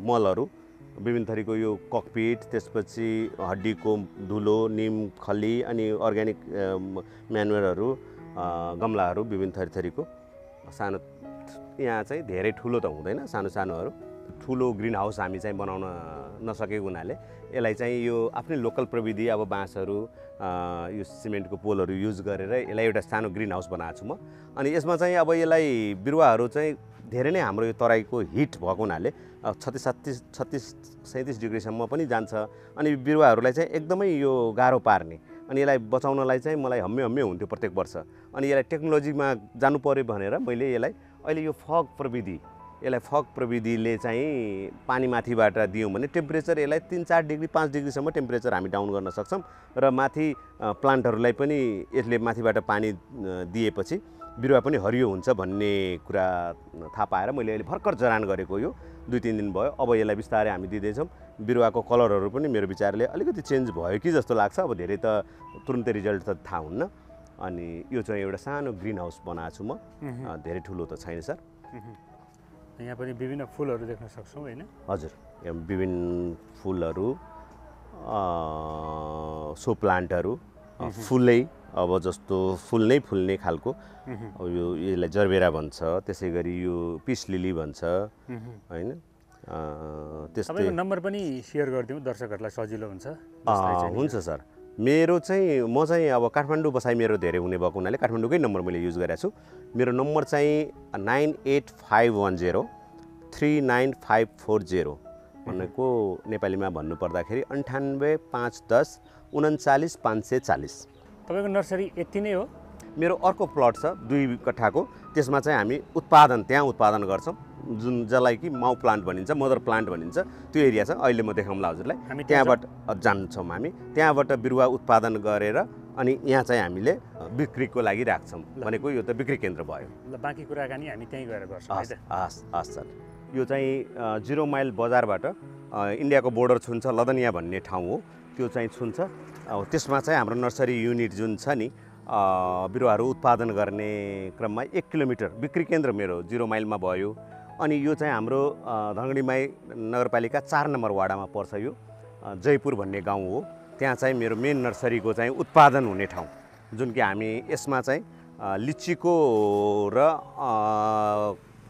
मलहरू विभिन्न थरीको यो ककपिट, त्यसपछि हड्डीको धुलो, निम खली अनि अर्ग्यानिक म्यानुअरहरू, गमलाहरू विभिन्न थरीको सानो। यहाँ चाहिँ धेरै ठुलो त हुँदैन, सानोहरू। ठुलो ग्रिन हाउस हामी चाहिँ बनाउन नसकेको हुनाले यसलाई चाहिँ यो आफ्नै लोकल प्रविधि अब बाँसहरू, यो सिमेन्टको पोलहरू युज गरेर यसलाई एउटा सानो ग्रिन हाउस बनाएको छु म। अनि यसमा चाहिँ अब यसलाई बिरुवाहरू चाहिँ धेरै नै हाम्रो यो तराईको हिट भएको हुनाले 36-37 डिग्रीसम्म पनि जान्छ। अनि बिरुवाहरूलाई चाहिँ एकदमै यो गाह्रो पार्ने, अनि यसलाई बचाउनलाई चाहिँ मलाई हम्मे हुन्थ्यो प्रत्येक वर्ष। अनि यसलाई टेक्नोलोजीमा जानु पर्यो भनेर मैले यसलाई अहिले यो फग प्रविधि यसलाई फग प्रविधिले चाहिँ पानी माथिबाट दियौँ भने टेम्परेचर यसलाई 3-4 डिग्री 5 डिग्रीसम्म टेम्परेचर हामी डाउन गर्न सक्छौँ र माथि प्लान्टहरूलाई पनि यसले माथिबाट पानी दिएपछि बिरुवा पनि हरियो हुन्छ भन्ने कुरा थाहा पाएर मैले अहिले भर्खर जरान गरेको यो 2-3 दिन भयो। अब यसलाई बिस्तारै हामी दिँदैछौँ। बिरुवाको कलरहरू पनि मेरो विचारले अलिकति चेन्ज भयो कि जस्तो लाग्छ। अब धेरै त तुरुन्तै रिजल्ट त थाहा हुन्न। अनि यो चाहिँ एउटा सानो ग्रिन हाउस बनाएको छु म, धेरै ठुलो त छैन सर। यहाँ पनि विभिन्न फुलहरू देख्न सक्छौँ होइन? हजुर, यहाँ विभिन्न फुलहरू, सो प्लान्टहरू, फुलै अब जस्तो फुल नै फुल्ने खालको, अब यो यसलाई जरबेरा भन्छ, त्यसै गरी यो पिस लिली भन्छ होइन। त्यस्तै नम्बर पनि सेयर गरिदिउँ दर्शकहरूलाई सजिलो हुन्छ। हुन्छ सर। मेरो चाहिँ म चाहिँ अब काठमाडौँ बसाइ मेरो धेरै हुने भएको हुनाले काठमाडौँकै नम्बर मैले युज गरेको छु। मेरो नम्बर चाहिँ 9851039540 भनेको नेपालीमा भन्नुपर्दाखेरि 985110 39540। तपाईँको नर्सरी यति नै हो? मेरो अर्को प्लट छ 2 कट्ठाको, त्यसमा चाहिँ हामी त्यहाँ उत्पादन गर्छौँ, जसलाई कि माउ प्लान्ट भनिन्छ, मदर प्लान्ट भनिन्छ। त्यो एरिया छ, अहिले म देखाउँला हजुरलाई। त्यहाँबाट जान्छौँ हामी, त्यहाँबाट बिरुवा उत्पादन गरेर अनि यहाँ चाहिँ हामीले बिक्रीको लागि राख्छौँ। भनेको यो त बिक्री केन्द्र भयो। ल बाँकी कुराकानी हामी त्यहीँ गएर गर्छौँ। हस् सर। यो चाहिँ 0 माइल बजारबाट इन्डियाको बोर्डर छुन्छ, लदनिया भन्ने ठाउँ हो, त्यो चाहिँ छुन्छ। त्यसमा चाहिँ हाम्रो नर्सरी युनिट जुन छ नि, बिरुवाहरू उत्पादन गर्ने क्रममा 1 किलोमिटर बिक्री केन्द्र मेरो 0 माइलमा भयो। अनि यो चाहिँ हाम्रो धनगढीमाई नगरपालिका 4 नम्बर वाडामा पर्छ। यो जयपुर भन्ने गाउँ हो। त्यहाँ चाहिँ मेरो मेन नर्सरीको चाहिँ उत्पादन हुने ठाउँ, जुन कि हामी यसमा चाहिँ लिचीको र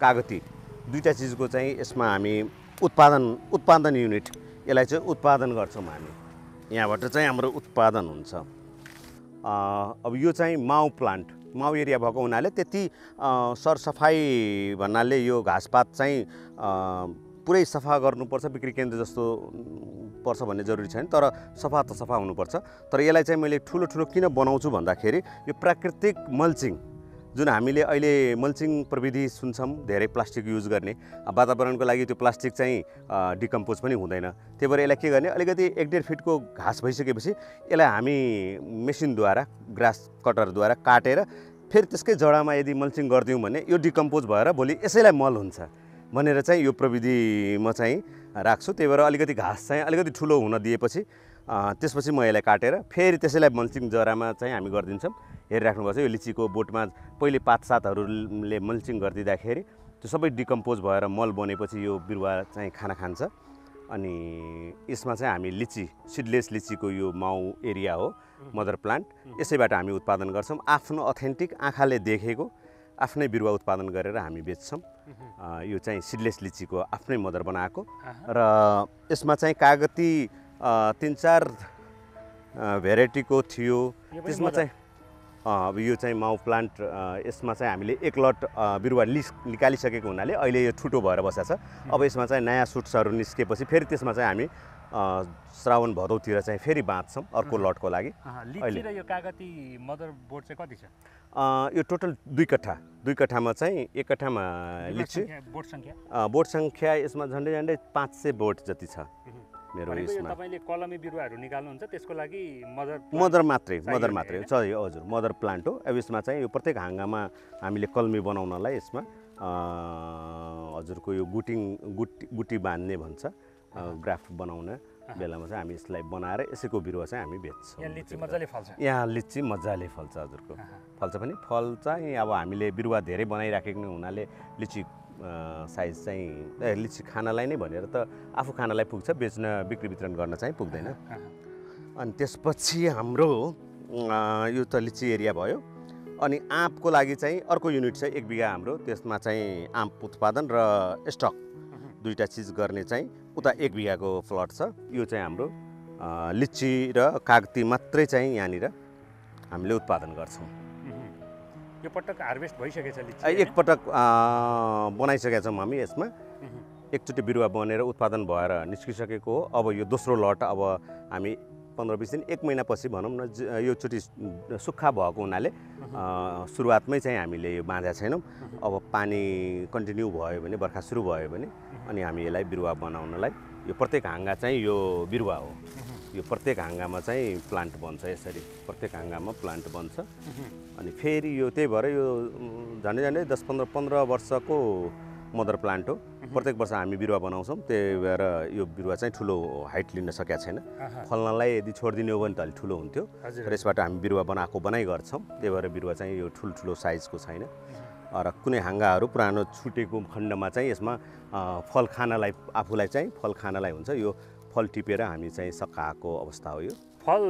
कागती दुईटा चिजको चाहिँ यसमा हामी उत्पादन युनिट, यसलाई चाहिँ उत्पादन गर्छौँ हामी। यहाँबाट चाहिँ हाम्रो उत्पादन हुन्छ। अब यो चाहिँ माउ प्लान्ट, माउ एरिया भएको हुनाले त्यति सरसफाइ भन्नाले यो घाँसपात चाहिँ पुरै सफा गर्नुपर्छ, बिक्री केन्द्र जस्तो पर्छ भन्ने जरुरी छैन, तर सफा त सफा हुनुपर्छ। तर यसलाई चाहिँ मैले ठुलो किन बनाउँछु भन्दाखेरि यो प्राकृतिक मल्चिङ, जुन हामीले अहिले मल्चिङ प्रविधि सुन्छौँ धेरै प्लास्टिक युज गर्ने, वातावरणको लागि त्यो प्लास्टिक चाहिँ डिकम्पोज पनि हुँदैन। त्यही भएर यसलाई के गर्ने, अलिकति 1-1.5 फिटको घाँस भइसकेपछि यसलाई हामी मेसिनद्वारा ग्रास कटरद्वारा काटेर फेरि त्यसकै जडामा यदि मल्चिङ गरिदिउँ भने यो डिकम्पोज भएर भोलि यसैलाई मल हुन्छ भनेर चाहिँ यो प्रविधि म चाहिँ राख्छु। त्यही भएर अलिकति घाँस चाहिँ अलिकति ठुलो हुन दिएपछि त्यसपछि म यसलाई काटेर फेरि त्यसैलाई मल्चिङ जरामा चाहिँ हामी गरिदिन्छौँ। हेरिराख्नुपर्छ, यो लिचीको बोटमा पहिले पातसातहरूले मल्चिङ गरिदिँदाखेरि त्यो सबै डिकम्पोज भएर मल बनेपछि यो बिरुवा चाहिँ खाना खान्छ। अनि यसमा चाहिँ हामी लिची, सिडलेस लिचीको यो माउ एरिया हो, मदर प्लान्ट, यसैबाट हामी उत्पादन गर्छौँ। आफ्नो अथेन्टिक आँखाले देखेको आफ्नै बिरुवा उत्पादन गरेर हामी बेच्छौँ। यो चाहिँ सिडलेस लिचीको आफ्नै मदर बनाएको र यसमा चाहिँ कागती 3-4 भेराइटीको थियो। त्यसमा चाहिँ अब यो चाहिँ माउ प्लान्ट, यसमा चाहिँ हामीले 1 लट बिरुवा निकालिसकेको हुनाले अहिले यो ठुटो भएर बसेको छ। अब यसमा चाहिँ नयाँ सुट्सहरू निस्केपछि फेरि त्यसमा चाहिँ हामी श्रावण भदौतिर चाहिँ फेरि बाँच्छौँ अर्को लटको लागि। लिची र यो कागती मदर बोर्ड चाहिँ कति छ? यो टोटल 2 कट्ठामा चाहिँ 1 कट्ठामा लिची बोर्ड सङ्ख्या यसमा झन्डै 500 बोर्ड जति छ मेरो यसमा। तपाईले कलमी बिरुवाहरू निकाल्नुहुन्छ, त्यसको लागि मदर मात्रै छ। हजुर, मदर प्लान्ट हो। अब यसमा चाहिँ यो प्रत्येक हाँगामा हामीले कलमी बनाउनलाई यसमा हजुरको यो गुटी बाँध्ने भन्छ, ग्राफ्ट बनाउने बेलामा चाहिँ हामी यसलाई बनाएर यसैको बिरुवा चाहिँ हामी बेच्छौँ। यहाँ लिची मजाले फल्छ? यहाँ लिची मजाले फल्छ हजुरको, फल्छ पनि। फल चाहिँ अब हामीले बिरुवा धेरै बनाइराखेको हुनाले लिची साइज चाहिँ लिची खानालाई नै भनेर त आफू खानालाई पुग्छ, बिक्री वितरण गर्न चाहिँ पुग्दैन। अनि त्यसपछि हाम्रो यो त लिची एरिया भयो। अनि आँपको लागि चाहिँ अर्को युनिट छ 1 बिघा हाम्रो, त्यसमा चाहिँ आँप उत्पादन र स्टक दुईटा चिज गर्ने चाहिँ उता 1 बिघाको प्लट छ। यो चाहिँ हाम्रो लिची र कागती मात्रै चाहिँ यहाँनिर हामीले उत्पादन गर्छौँ। यो पटक हार्भेस्ट भइसकेछ लिची? एक पटक बनाइसकेका छौँ हामी। यसमा एकचोटि बिरुवा बनेर उत्पादन भएर निस्किसकेको हो। अब यो दोस्रो लट अब हामी 15-20 दिन 1 महिनापछि भनौँ न यो चोटि सुक्खा भएको हुनाले सुरुवातमै चाहिँ हामीले यो बाँधेका छैनौँ। अब पानी कन्टिन्यू भयो भने बर्खा सुरु भयो भने अनि हामी यसलाई बिरुवा बनाउनलाई यो प्रत्येक हाँगा चाहिँ यो बिरुवा हो। यो प्रत्येक हाँगामा चाहिँ प्लान्ट बन्छ। यसरी प्रत्येक हाँगामा प्लान्ट बन्छ अनि फेरि यो त्यही भएर यो झन्डै झन्डै 10-15 वर्षको मदर प्लान्ट हो। प्रत्येक वर्ष हामी बिरुवा बनाउँछौँ। त्यही भएर यो बिरुवा चाहिँ ठुलो हाइट लिन सकेका छैन। फल्नलाई यदि छोडिदिने हो भने त अलिक ठुलो हुन्थ्यो र यसबाट हामी बिरुवा बनाइ गर्छौँ। त्यही भएर बिरुवा चाहिँ यो ठुलो साइजको छैन र कुनै हाँगाहरू पुरानो छुटेको खण्डमा चाहिँ यसमा फल खानलाई आफूलाई चाहिँ फल खानलाई हुन्छ। यो फल टिपेर हामी चाहिँ सकाएको अवस्था हो। यो फल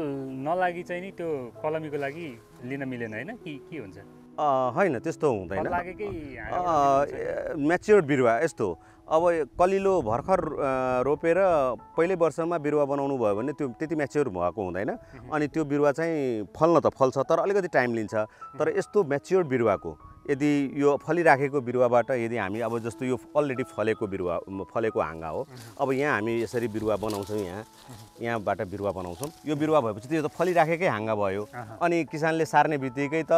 नलागी चाहिँ नि त्यो कलमीको लागि लिन मिलेन होइन के हुन्छ? होइन त्यस्तो हुँदैन। लागेकै म्याच्योर्ड बिरुवा यस्तो अब कलिलो भर्खर रोपेर पहिल्यै वर्षमा बिरुवा बनाउनु भयो भने त्यो त्यति म्याच्योर भएको हुँदैन अनि त्यो बिरुवा चाहिँ फल्न त फल्छ तर अलिकति टाइम लिन्छ। तर यस्तो म्याच्योर्ड बिरुवाको यदि यो फलिराखेको बिरुवाबाट यदि हामी अब जस्तो यो अलरेडी फलेको हाँगा हो। अब यहाँ हामी यसरी बिरुवा बनाउँछौँ। यहाँबाट बिरुवा बनाउँछौँ। यो बिरुवा भएपछि त्यो त फलिराखेकै हाँगा भयो अनि किसानले सार्ने बित्तिकै त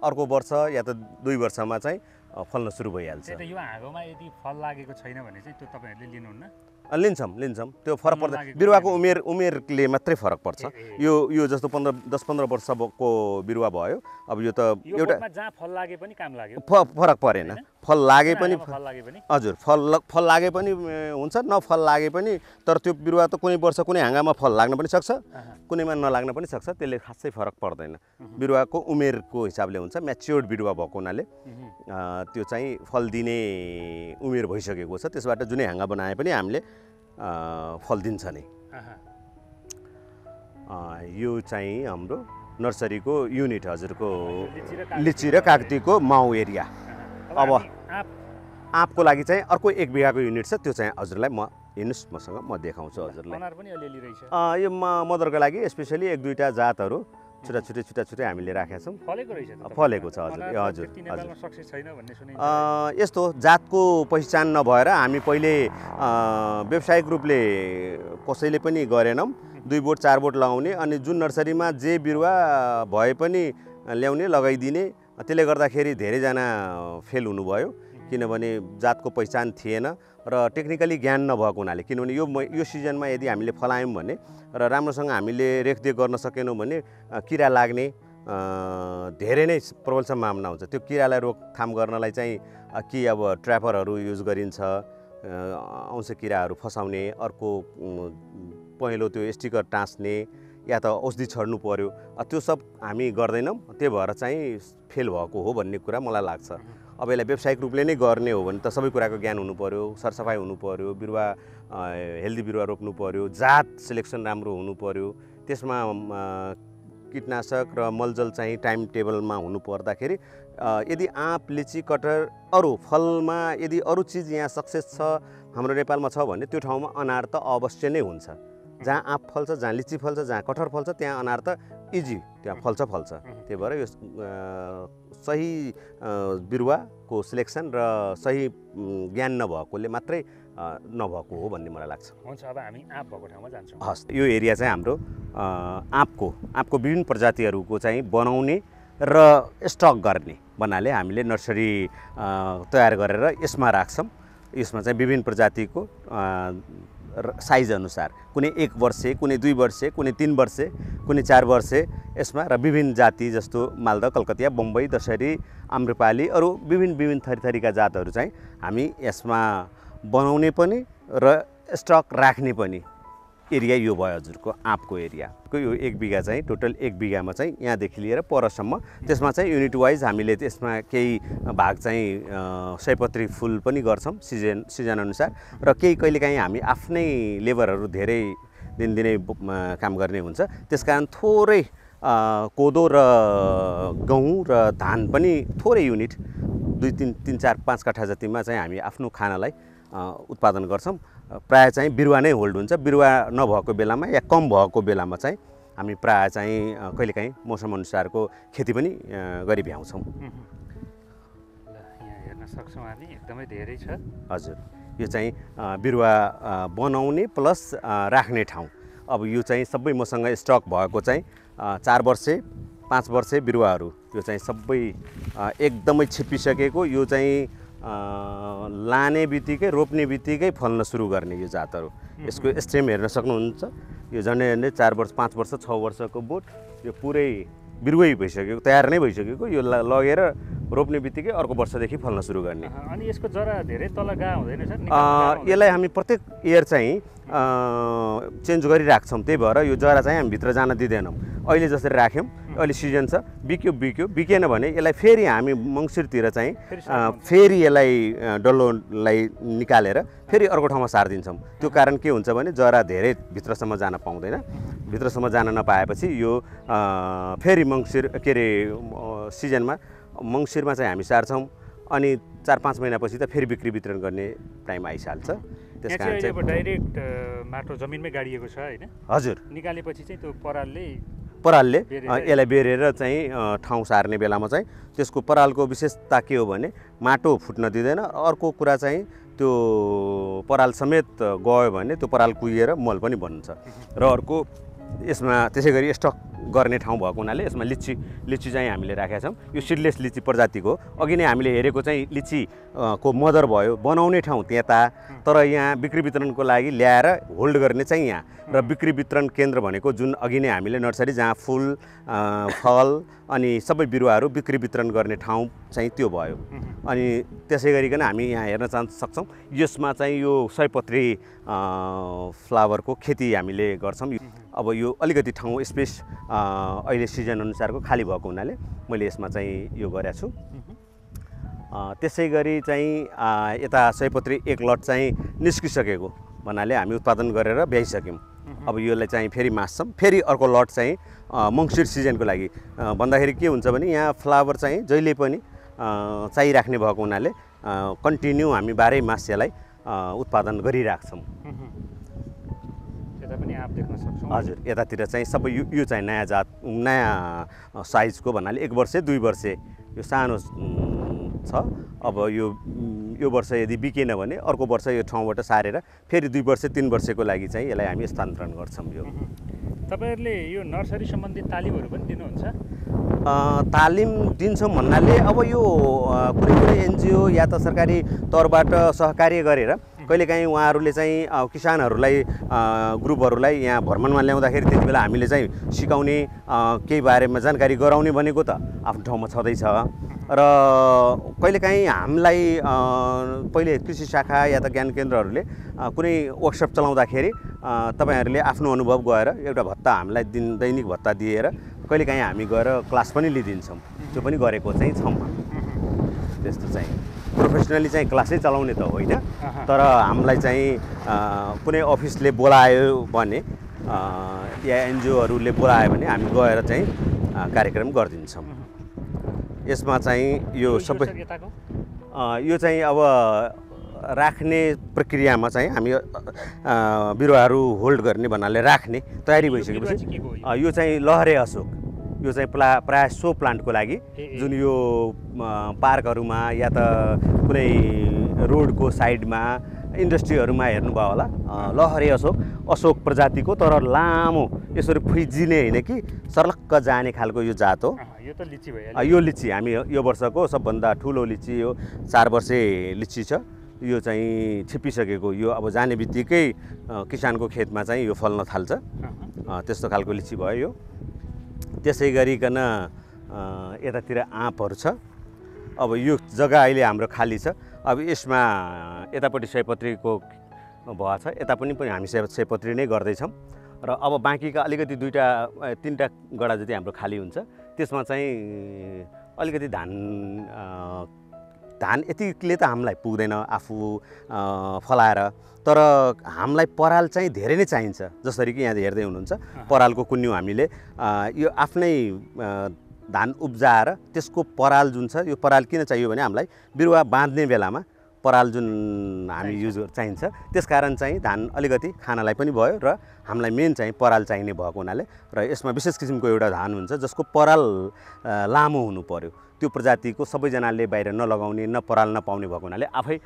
अर्को वर्ष या त 2 वर्षमा चाहिँ फल्न सुरु भइहाल्छ। यो हाँगोमा यदि फल लागेको छैन भने चाहिँ त्यो तपाईँहरूले लिनुहुन्न? लिन्छौँ। त्यो फरक पर्छ। बिरुवाको उमेरले मात्रै फरक पर्छ। यो जस्तो 10-15 वर्षको बिरुवा भयो। अब यो त एउटा जहाँ फल लागे पनि काम लाग्यो फरक परेन। फल लागे पनि हजुर फल लागे पनि हुन्छ नफल लागे पनि तर त्यो बिरुवा त कुनै वर्ष कुनै हाँगामा फल लाग्न पनि सक्छ कुनैमा नलाग्न पनि सक्छ। त्यसले खासै फरक पर्दैन। बिरुवाको उमेरको हिसाबले हुन्छ। म्याच्योर्ड बिरुवा भएको हुनाले त्यो चाहिँ फल दिने उमेर भइसकेको छ। त्यसबाट जुनै हाँगा बनाए पनि हामीले फल दिन्छ नै। यो चाहिँ हाम्रो नर्सरीको युनिट हजुरको लिची र कागतीको माउ एरिया। अब आँपको लागि चाहिँ अर्को 1 बिघाको युनिट छ। त्यो चाहिँ हजुरलाई म हेर्नुहोस् मसँग म देखाउँछु हजुरलाई। यो मदरको लागि स्पेसली 1-2टा जातहरू छुट्टा हामीले राखेका छौँ। फलेको छ हजुर। यस्तो जातको पहिचान नभएर हामी पहिले व्यावसायिक रूपले कसैले पनि गरेनौँ। 2 बोट 4 बोट लगाउने अनि जुन नर्सरीमा जे बिरुवा भए पनि ल्याउने लगाइदिने। त्यसले गर्दाखेरि धेरैजना फेल हुनुभयो किनभने जातको पहिचान थिएन र टेक्निकली ज्ञान नभएको हुनाले। किनभने यो सिजनमा यदि हामीले फलायौँ भने र राम्रोसँग हामीले रेखदेख गर्न सकेनौँ भने किरा लाग्ने धेरै नै प्रबल सम्भावना हुन्छ। त्यो किरालाई रोकथाम गर्नलाई चाहिँ कि अब ट्र्यापरहरू युज गरिन्छ अंश किराहरू फसाउने। अर्को पहिलो त्यो स्टिकर टाँस्ने या त औषधि छर्नु पर्यो। त्यो सब हामी गर्दैनौँ। त्यही भएर चाहिँ फेल भएको हो भन्ने कुरा मलाई लाग्छ। अब यसलाई व्यावसायिक रूपले नै गर्ने हो भने त सबै कुराको ज्ञान हुनु पर्यो। सरसफाइ हुनु पर्यो। बिरुवा हेल्दी बिरुवा रोप्नु पर्यो। जात सिलेक्सन राम्रो हुनु पर्यो। त्यसमा कीटनाशक र मलजल चाहिँ टाइम टेबलमा हुनु पर्दाखेरि यदि आँप लिची कटहर अरू फलमा यदि अरू चिज यहाँ सक्सेस छ हाम्रो नेपालमा छ भने त्यो ठाउँमा अनार त अवश्य नै हुन्छ। जहाँ आँप फल्छ जहाँ लिची फल्छ जहाँ कटहर फल्छ त्यहाँ अनार त इजी त्यहाँ फल्छ। त्यही भएर यो सही बिरुवाको सिलेक्सन र सही ज्ञान नभएकोले मात्रै नभएको हो भन्ने मलाई लाग्छ। हुन्छ अब हामी आँप भएको ठाउँमा जान्छौँ। हस् यो एरिया चाहिँ हाम्रो आँपको विभिन्न प्रजातिहरूको चाहिँ बनाउने र स्टक गर्ने भन्नाले हामीले नर्सरी तयार गरेर यसमा राख्छौँ। यसमा चाहिँ विभिन्न प्रजातिको साइज अनुसार कुनै 1 वर्षे कुनै 2 वर्षे कुनै 3 वर्षे कुनै 4 वर्षे यसमा र विभिन्न जाति जस्तो मालदा कलकतिया बम्बई दशहरी आम्रपाली अरू विभिन्न थरीका जातहरू चाहिँ हामी यसमा बनाउने पनि र स्टक राख्ने पनि एरिया यो भयो हजुरको आँपको एरिया। यो 1 बिघा चाहिँ टोटल 1 बिघामा चाहिँ यहाँदेखि लिएर परसम्म त्यसमा चाहिँ युनिट वाइज हामीले त्यसमा केही भाग चाहिँ सयपत्री फुल पनि गर्छौँ सिजन अनुसार र केही कहिलेकाहीँ हामी आफ्नै लेबरहरू धेरै दिनदिनै काम गर्ने हुन्छ। त्यसकारण थोरै कोदो र गहुँ र धान पनि थोरै युनिट 2, 3, 4, 5 कट्ठा जतिमा चाहिँ हामी आफ्नो खानालाई उत्पादन गर्छौँ। प्राय चाहिँ बिरुवा नै होल्ड हुन्छ। बिरुवा नभएको बेलामा या कम भएको बेलामा चाहिँ हामी प्राय चाहिँ कहिलेकाहीँ मौसम अनुसारको खेती पनि गरी भ्याउँछौँ। ल यहाँ हेर्न सक्छौँ हामी एकदमै धेरै छ। हजुर यो चाहिँ बिरुवा बनाउने प्लस राख्ने ठाउँ। अब यो चाहिँ सबै मसँग स्टक भएको चाहिँ 4 वर्षे 5 वर्षे बिरुवाहरू यो चाहिँ सबै एकदमै छिप्पिसकेको यो चाहिँ लाने बित्तिकै रोप्ने बित्तिकै फल्न सुरु गर्ने यो जातहरू। यसको स्टेम हेर्न सक्नुहुन्छ, यो झन्डै 4 वर्ष 5 वर्ष 6 वर्षको बोट यो पुरै बिरुवै भइसकेको, तयार नै भइसकेको, यो लगेर रोप्ने बित्तिकै अर्को वर्षदेखि फल्न सुरु गर्ने। अनि यसको जरा धेरै तल गा हुँदैन सर? यसलाई हामी प्रत्येक इयर चाहिँ चेन्ज गरिराख्छौँ, त्यही भएर यो जरा चाहिँ हामी भित्र जान दिँदैनौँ। अहिले जसरी राख्यौँ, अहिले सिजन छ, बिकेन भने यसलाई फेरि हामी मङ्सिरतिर चाहिँ फेरि यसलाई डल्लोलाई निकालेर फेरि अर्को ठाउँमा सारिदिन्छौँ। त्यो कारण के हुन्छ भने जरा धेरै भित्रसम्म जान पाउँदैन, भित्रसम्म जान नपाएपछि यो फेरि मङ्सिर के अरे सिजनमा मङ्सिरमा चाहिँ हामी सार्छौँ, अनि 4-5 महिनापछि त फेरि बिक्री वितरण गर्ने टाइम आइहाल्छ। त्यस कारण चाहिँ डाइरेक्ट माटो जमिनमै गाडिएको छ हैन? हजुर, निकालेपछि चाहिँ त्यो परालले यसलाई बेरेर चाहिँ ठाउँ सार्ने बेलामा चाहिँ त्यसको परालको विशेषता के हो भने माटो फुट्न दिँदैन। अर्को कुरा चाहिँ त्यो पराल समेत गयो भने त्यो पराल कुहिएर मल पनि बन्छ। र अर्को यसमा त्यसै गरी स्टक गर्ने ठाउँ भएको हुनाले यसमा लिची चाहिँ हामीले राखेका छौँ। यो सिडलेस लिची प्रजातिको अघि नै हामीले हेरेको चाहिँ लिची को मदर भयो, बनाउने ठाउँ त्यता, तर यहाँ बिक्री वितरणको लागि ल्याएर होल्ड गर्ने चाहिँ यहाँ, र बिक्री वितरण केन्द्र भनेको जुन अघि नै हामीले नर्सरी जहाँ फुल फल अनि सबै बिरुवाहरू बिक्री वितरण गर्ने ठाउँ चाहिँ त्यो भयो। अनि त्यसै गरिकन हामी यहाँ हेर्न सक्छौँ, यसमा चाहिँ यो सयपत्री फ्लावरको खेती हामीले गर्छौँ। अब यो अलिकति ठाउँ स्पेस अहिले सिजन अनुसारको खाली भएको हुनाले मैले यसमा चाहिँ यो गरेको छु। त्यसै गरी चाहिँ यता सयपत्री एक लट चाहिँ निस्किसकेको भन्नाले हामी उत्पादन गरेर भ्याइसक्यौँ। अब यसलाई चाहिँ फेरि मास्छौँ, फेरि अर्को लट चाहिँ मङ्सिर सिजनको लागि। भन्दाखेरि के हुन्छ भने यहाँ फ्लावर चाहिँ जहिले पनि चाहिराख्ने भएको हुनाले कन्टिन्यू हामी 12 मास यसलाई उत्पादन गरिराख्छौँ। हजुर, यतातिर चाहिँ सबै यो चाहिँ नयाँ जात, नयाँ साइजको भन्नाले 1 वर्षे 2 वर्षे यो सानो छ। अब यो वर्ष यदि बिकेन भने अर्को वर्ष यो ठाउँबाट सारेर फेरि 2 वर्ष 3 वर्षको लागि चाहिँ यसलाई हामी स्थानान्तरण गर्छौँ। यो तपाईहरुले यो नर्सरी सम्बन्धी तालिमहरू पनि दिनुहुन्छ? तालिम दिन्छौँ भन्नाले अब यो कुनै एनजिओ या त सरकारी तौरबाट सहकार्य गरेर कहिलेकाहीँ उहाँहरूले चाहिँ किसानहरूलाई ग्रुपहरूलाई यहाँ भ्रमणमा ल्याउँदाखेरि त्यति बेला हामीले चाहिँ सिकाउने केही बारेमा जानकारी गराउने भनेको त आफ्नो ठाउँमा छँदैछ। र कहिलेकाहीँ हामीलाई पहिले कृषि शाखा या त ज्ञान केन्द्रहरूले कुनै वर्कसप चलाउँदाखेरि तपाईहरुले आफ्नो अनुभव गएर एउटा भत्ता हामीलाई दैनिक भत्ता दिएर कहिलेकाहीँ हामी गएर क्लास पनि लिइदिन्छौँ। त्यो पनि गरेको चाहिँ छौँ। त्यस्तो चाहिँ प्रोफेसनली चाहिँ क्लासै चलाउने त होइन, तर हामीलाई चाहिँ कुनै अफिसले बोलायो भने या एनजिओहरूले बोलायो भने हामी गएर चाहिँ कार्यक्रम गरिदिन्छौँ। यसमा चाहिँ यो सबै यो चाहिँ अब राख्ने प्रक्रियामा चाहिँ हामी बिरुवाहरू होल्ड गर्ने भन्नाले राख्ने तयारी भइसकेपछि यो चाहिँ लहरे अशोक, यो चाहिँ प्रायः सो प्लान्टको लागि जुन यो पार्कहरूमा या त कुनै रोडको साइडमा इन्डस्ट्रीहरूमा हेर्नुभयो होला, लहरे अशोक प्रजातिको तर लामो यसरी फुइजिने होइन कि सर्लक्क जाने खालको यो जात हो। यो त लिची भयो। यो लिची हामी यो वर्षको सबभन्दा ठुलो लिची यो 4 वर्षे लिची छ। यो चाहिँ छिप्पिसकेको, यो अब जाने बित्तिकै किसानको खेतमा चाहिँ यो फल्न थाल्छ, त्यस्तो खालको लिची भयो यो। त्यसै गरिकन यतातिर आँपहरू छ। अब यो जग्गा अहिले हाम्रो खाली छ। अब यसमा यतापट्टि सयपत्रीको भए छ, यता पनि हामी सयपत्री नै गर्दैछौँ। र अब बाँकीका अलिकति 2-3टा गडा जति हाम्रो खाली हुन्छ, त्यसमा चाहिँ अलिकति धान यतिले त हामीलाई पुग्दैन आफू फलाएर, तर हामीलाई पराल चाहिँ धेरै नै चाहिन्छ। जसरी कि यहाँ हेर्दै हुनुहुन्छ परालको कुन्यु हामीले यो आफ्नै धान उब्जाएर त्यसको पराल जुन छ, यो पराल किन चाहियो भने हामीलाई बिरुवा बाँध्ने बेलामा पराल जुन हामी युज चाहिन्छ, त्यसकारण चाहिँ धान अलिकति खानालाई पनि भयो र हामीलाई मेन चाहिँ पराल चाहिने भएको हुनाले। र यसमा विशेष किसिमको एउटा धान हुन्छ जसको पराल लामो हुनु पर्यो। त्यो प्रजातिको सबैजनाले बाहिर नलगाउने न पराल नपाउने भएको हुनाले आफै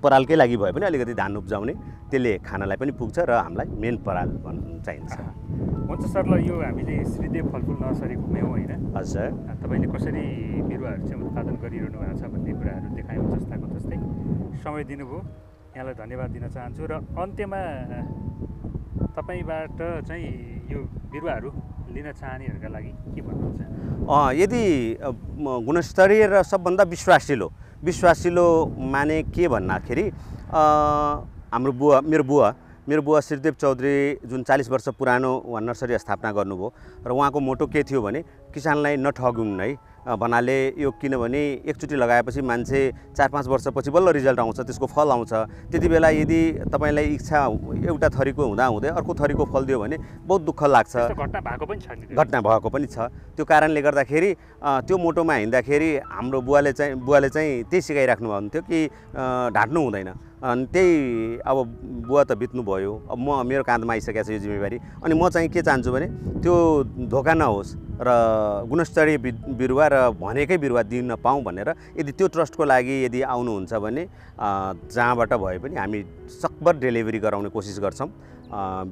परालकै लागि भए पनि अलिकति धान उब्जाउने त्यसले खानालाई पनि पुग्छ र हामीलाई मेन पराल भन्नु चाहिन्छ। हुन्छ सर, ल यो हामीले श्रीदेव फलफुल नर्सरी घुम्यौँ होइन? हजुर, तपाईँले कसरी बिरुवाहरू चाहिँ उत्पादन गरिरहनु भएको छ भन्ने कुराहरू देखायौँ जस्ताको तस्तै। समय दिनुभयो, यहाँलाई धन्यवाद दिन चाहन्छु र अन्त्यमा तपाईँबाट चाहिँ यो बिरुवाहरू लिन चाहनेहरूका लागि के भन्नुहुन्छ? यदि गुणस्तरीय र सबभन्दा विश्वासिलो माने के भन्दाखेरि मेरो बुवा श्रीदेव चौधरी जुन 40 वर्ष पुरानो उहाँ नर्सरी स्थापना गर्नुभयो र उहाँको मोटो के थियो भने किसानलाई नठगुन् है भन्नाले यो, किनभने एकचोटि लगाएपछि मान्छे 4-5 वर्षपछि बल्ल रिजल्ट आउँछ, त्यसको फल आउँछ। त्यति बेला यदि तपाईँलाई इच्छा एउटा थरीको हुँदै अर्को थरीको फल दियो भने बहुत दुःख लाग्छ। घटना भएको पनि छ। त्यो कारणले गर्दाखेरि त्यो मोटोमा हिँड्दाखेरि हाम्रो बुवाले चाहिँ त्यही सिकाइराख्नु हुन्थ्यो कि ढाँट्नु हुँदैन। अनि त्यही अब बुवा त बित्नु भयो, अब मेरो काँधमा आइसकेको छ यो जिम्मेवारी। अनि म चाहिँ के चाहन्छु भने त्यो धोका नहोस् र गुणस्तरीय बिरुवा र भनेकै बिरुवा दिन पाऊँ भनेर यदि त्यो ट्रस्टको लागि यदि आउनुहुन्छ भने जहाँबाट भए पनि हामी सकभर डेलिभरी गराउने कोसिस गर्छौँ।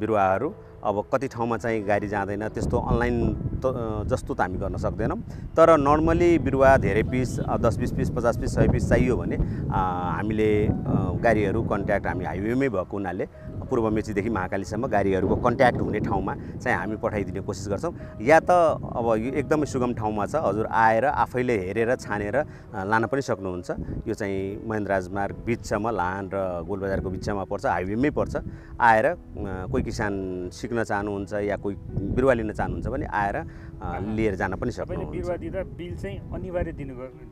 बिरुवाहरू अब कति ठाउँमा चाहिँ गाडी जाँदैन, त्यस्तो अनलाइन जस्तो त हामी गर्न सक्दैनौँ। तर नर्मली बिरुवा धेरै पिस 10-20 पिस 50 पिस 100 पिस चाहियो भने हामीले गाडीहरू कन्ट्याक्ट, हामी हाइवेमै भएको हुनाले पूर्व मेचीदेखि महाकालीसम्म गाडीहरूको कन्ट्याक्ट हुने ठाउँमा चाहिँ हामी पठाइदिने कोसिस गर्छौँ। या त अब यो एकदमै सुगम ठाउँमा छ, हजुर आएर आफैले हेरेर छानेर लान पनि सक्नुहुन्छ। यो चाहिँ महेन्द्र राजमार्ग बिचसम्म, लाहान र गोलबजारको बिचमा पर्छ, हाइवेमै पर्छ। आएर कोही किसान सिक्न चाहनुहुन्छ या कोही बिरुवा लिन चाहनुहुन्छ भने आएर लिएर जान पनि सक्नुहुन्छ। बिरुवा दिँदा बिल चाहिँ अनिवार्य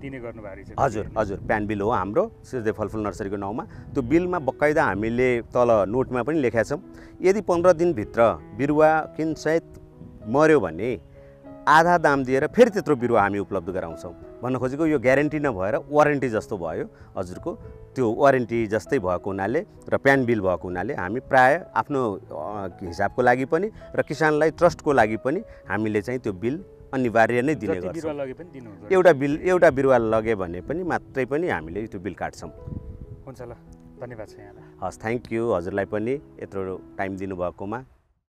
दिने गर्नुभएको छ? हजुर, प्यान बिल हो हाम्रो श्रीदेव फलफुल नर्सरीको नाउँमा। त्यो बिलमा बकाइदा हामीले तल नोटमा पनि लेखेका छौँ, यदि 15 दिनभित्र बिरुवा किनसहित मर्यो भने आधा दाम दिएर फेरि त्यत्रो बिरुवा हामी उपलब्ध गराउँछौँ। भन्न खोजेको यो ग्यारेन्टी नभएर वारेन्टी जस्तो भयो हजुरको। त्यो वारेन्टी जस्तै भएको हुनाले र प्यान बिल भएको हुनाले हामी प्राय आफ्नो हिसाबको लागि पनि र किसानलाई ट्रस्टको लागि पनि हामीले चाहिँ त्यो बिल अनिवार्य नै दिने गर्छौँ। एउटा बिरुवा लगे भने पनि मात्रै पनि हामीले त्यो बिल काट्छौँ। हुन्छ, ल धन्यवाद छ यहाँलाई। हस्, थ्याङ्क यू हजुरलाई पनि यत्रो टाइम दिनुभएकोमा।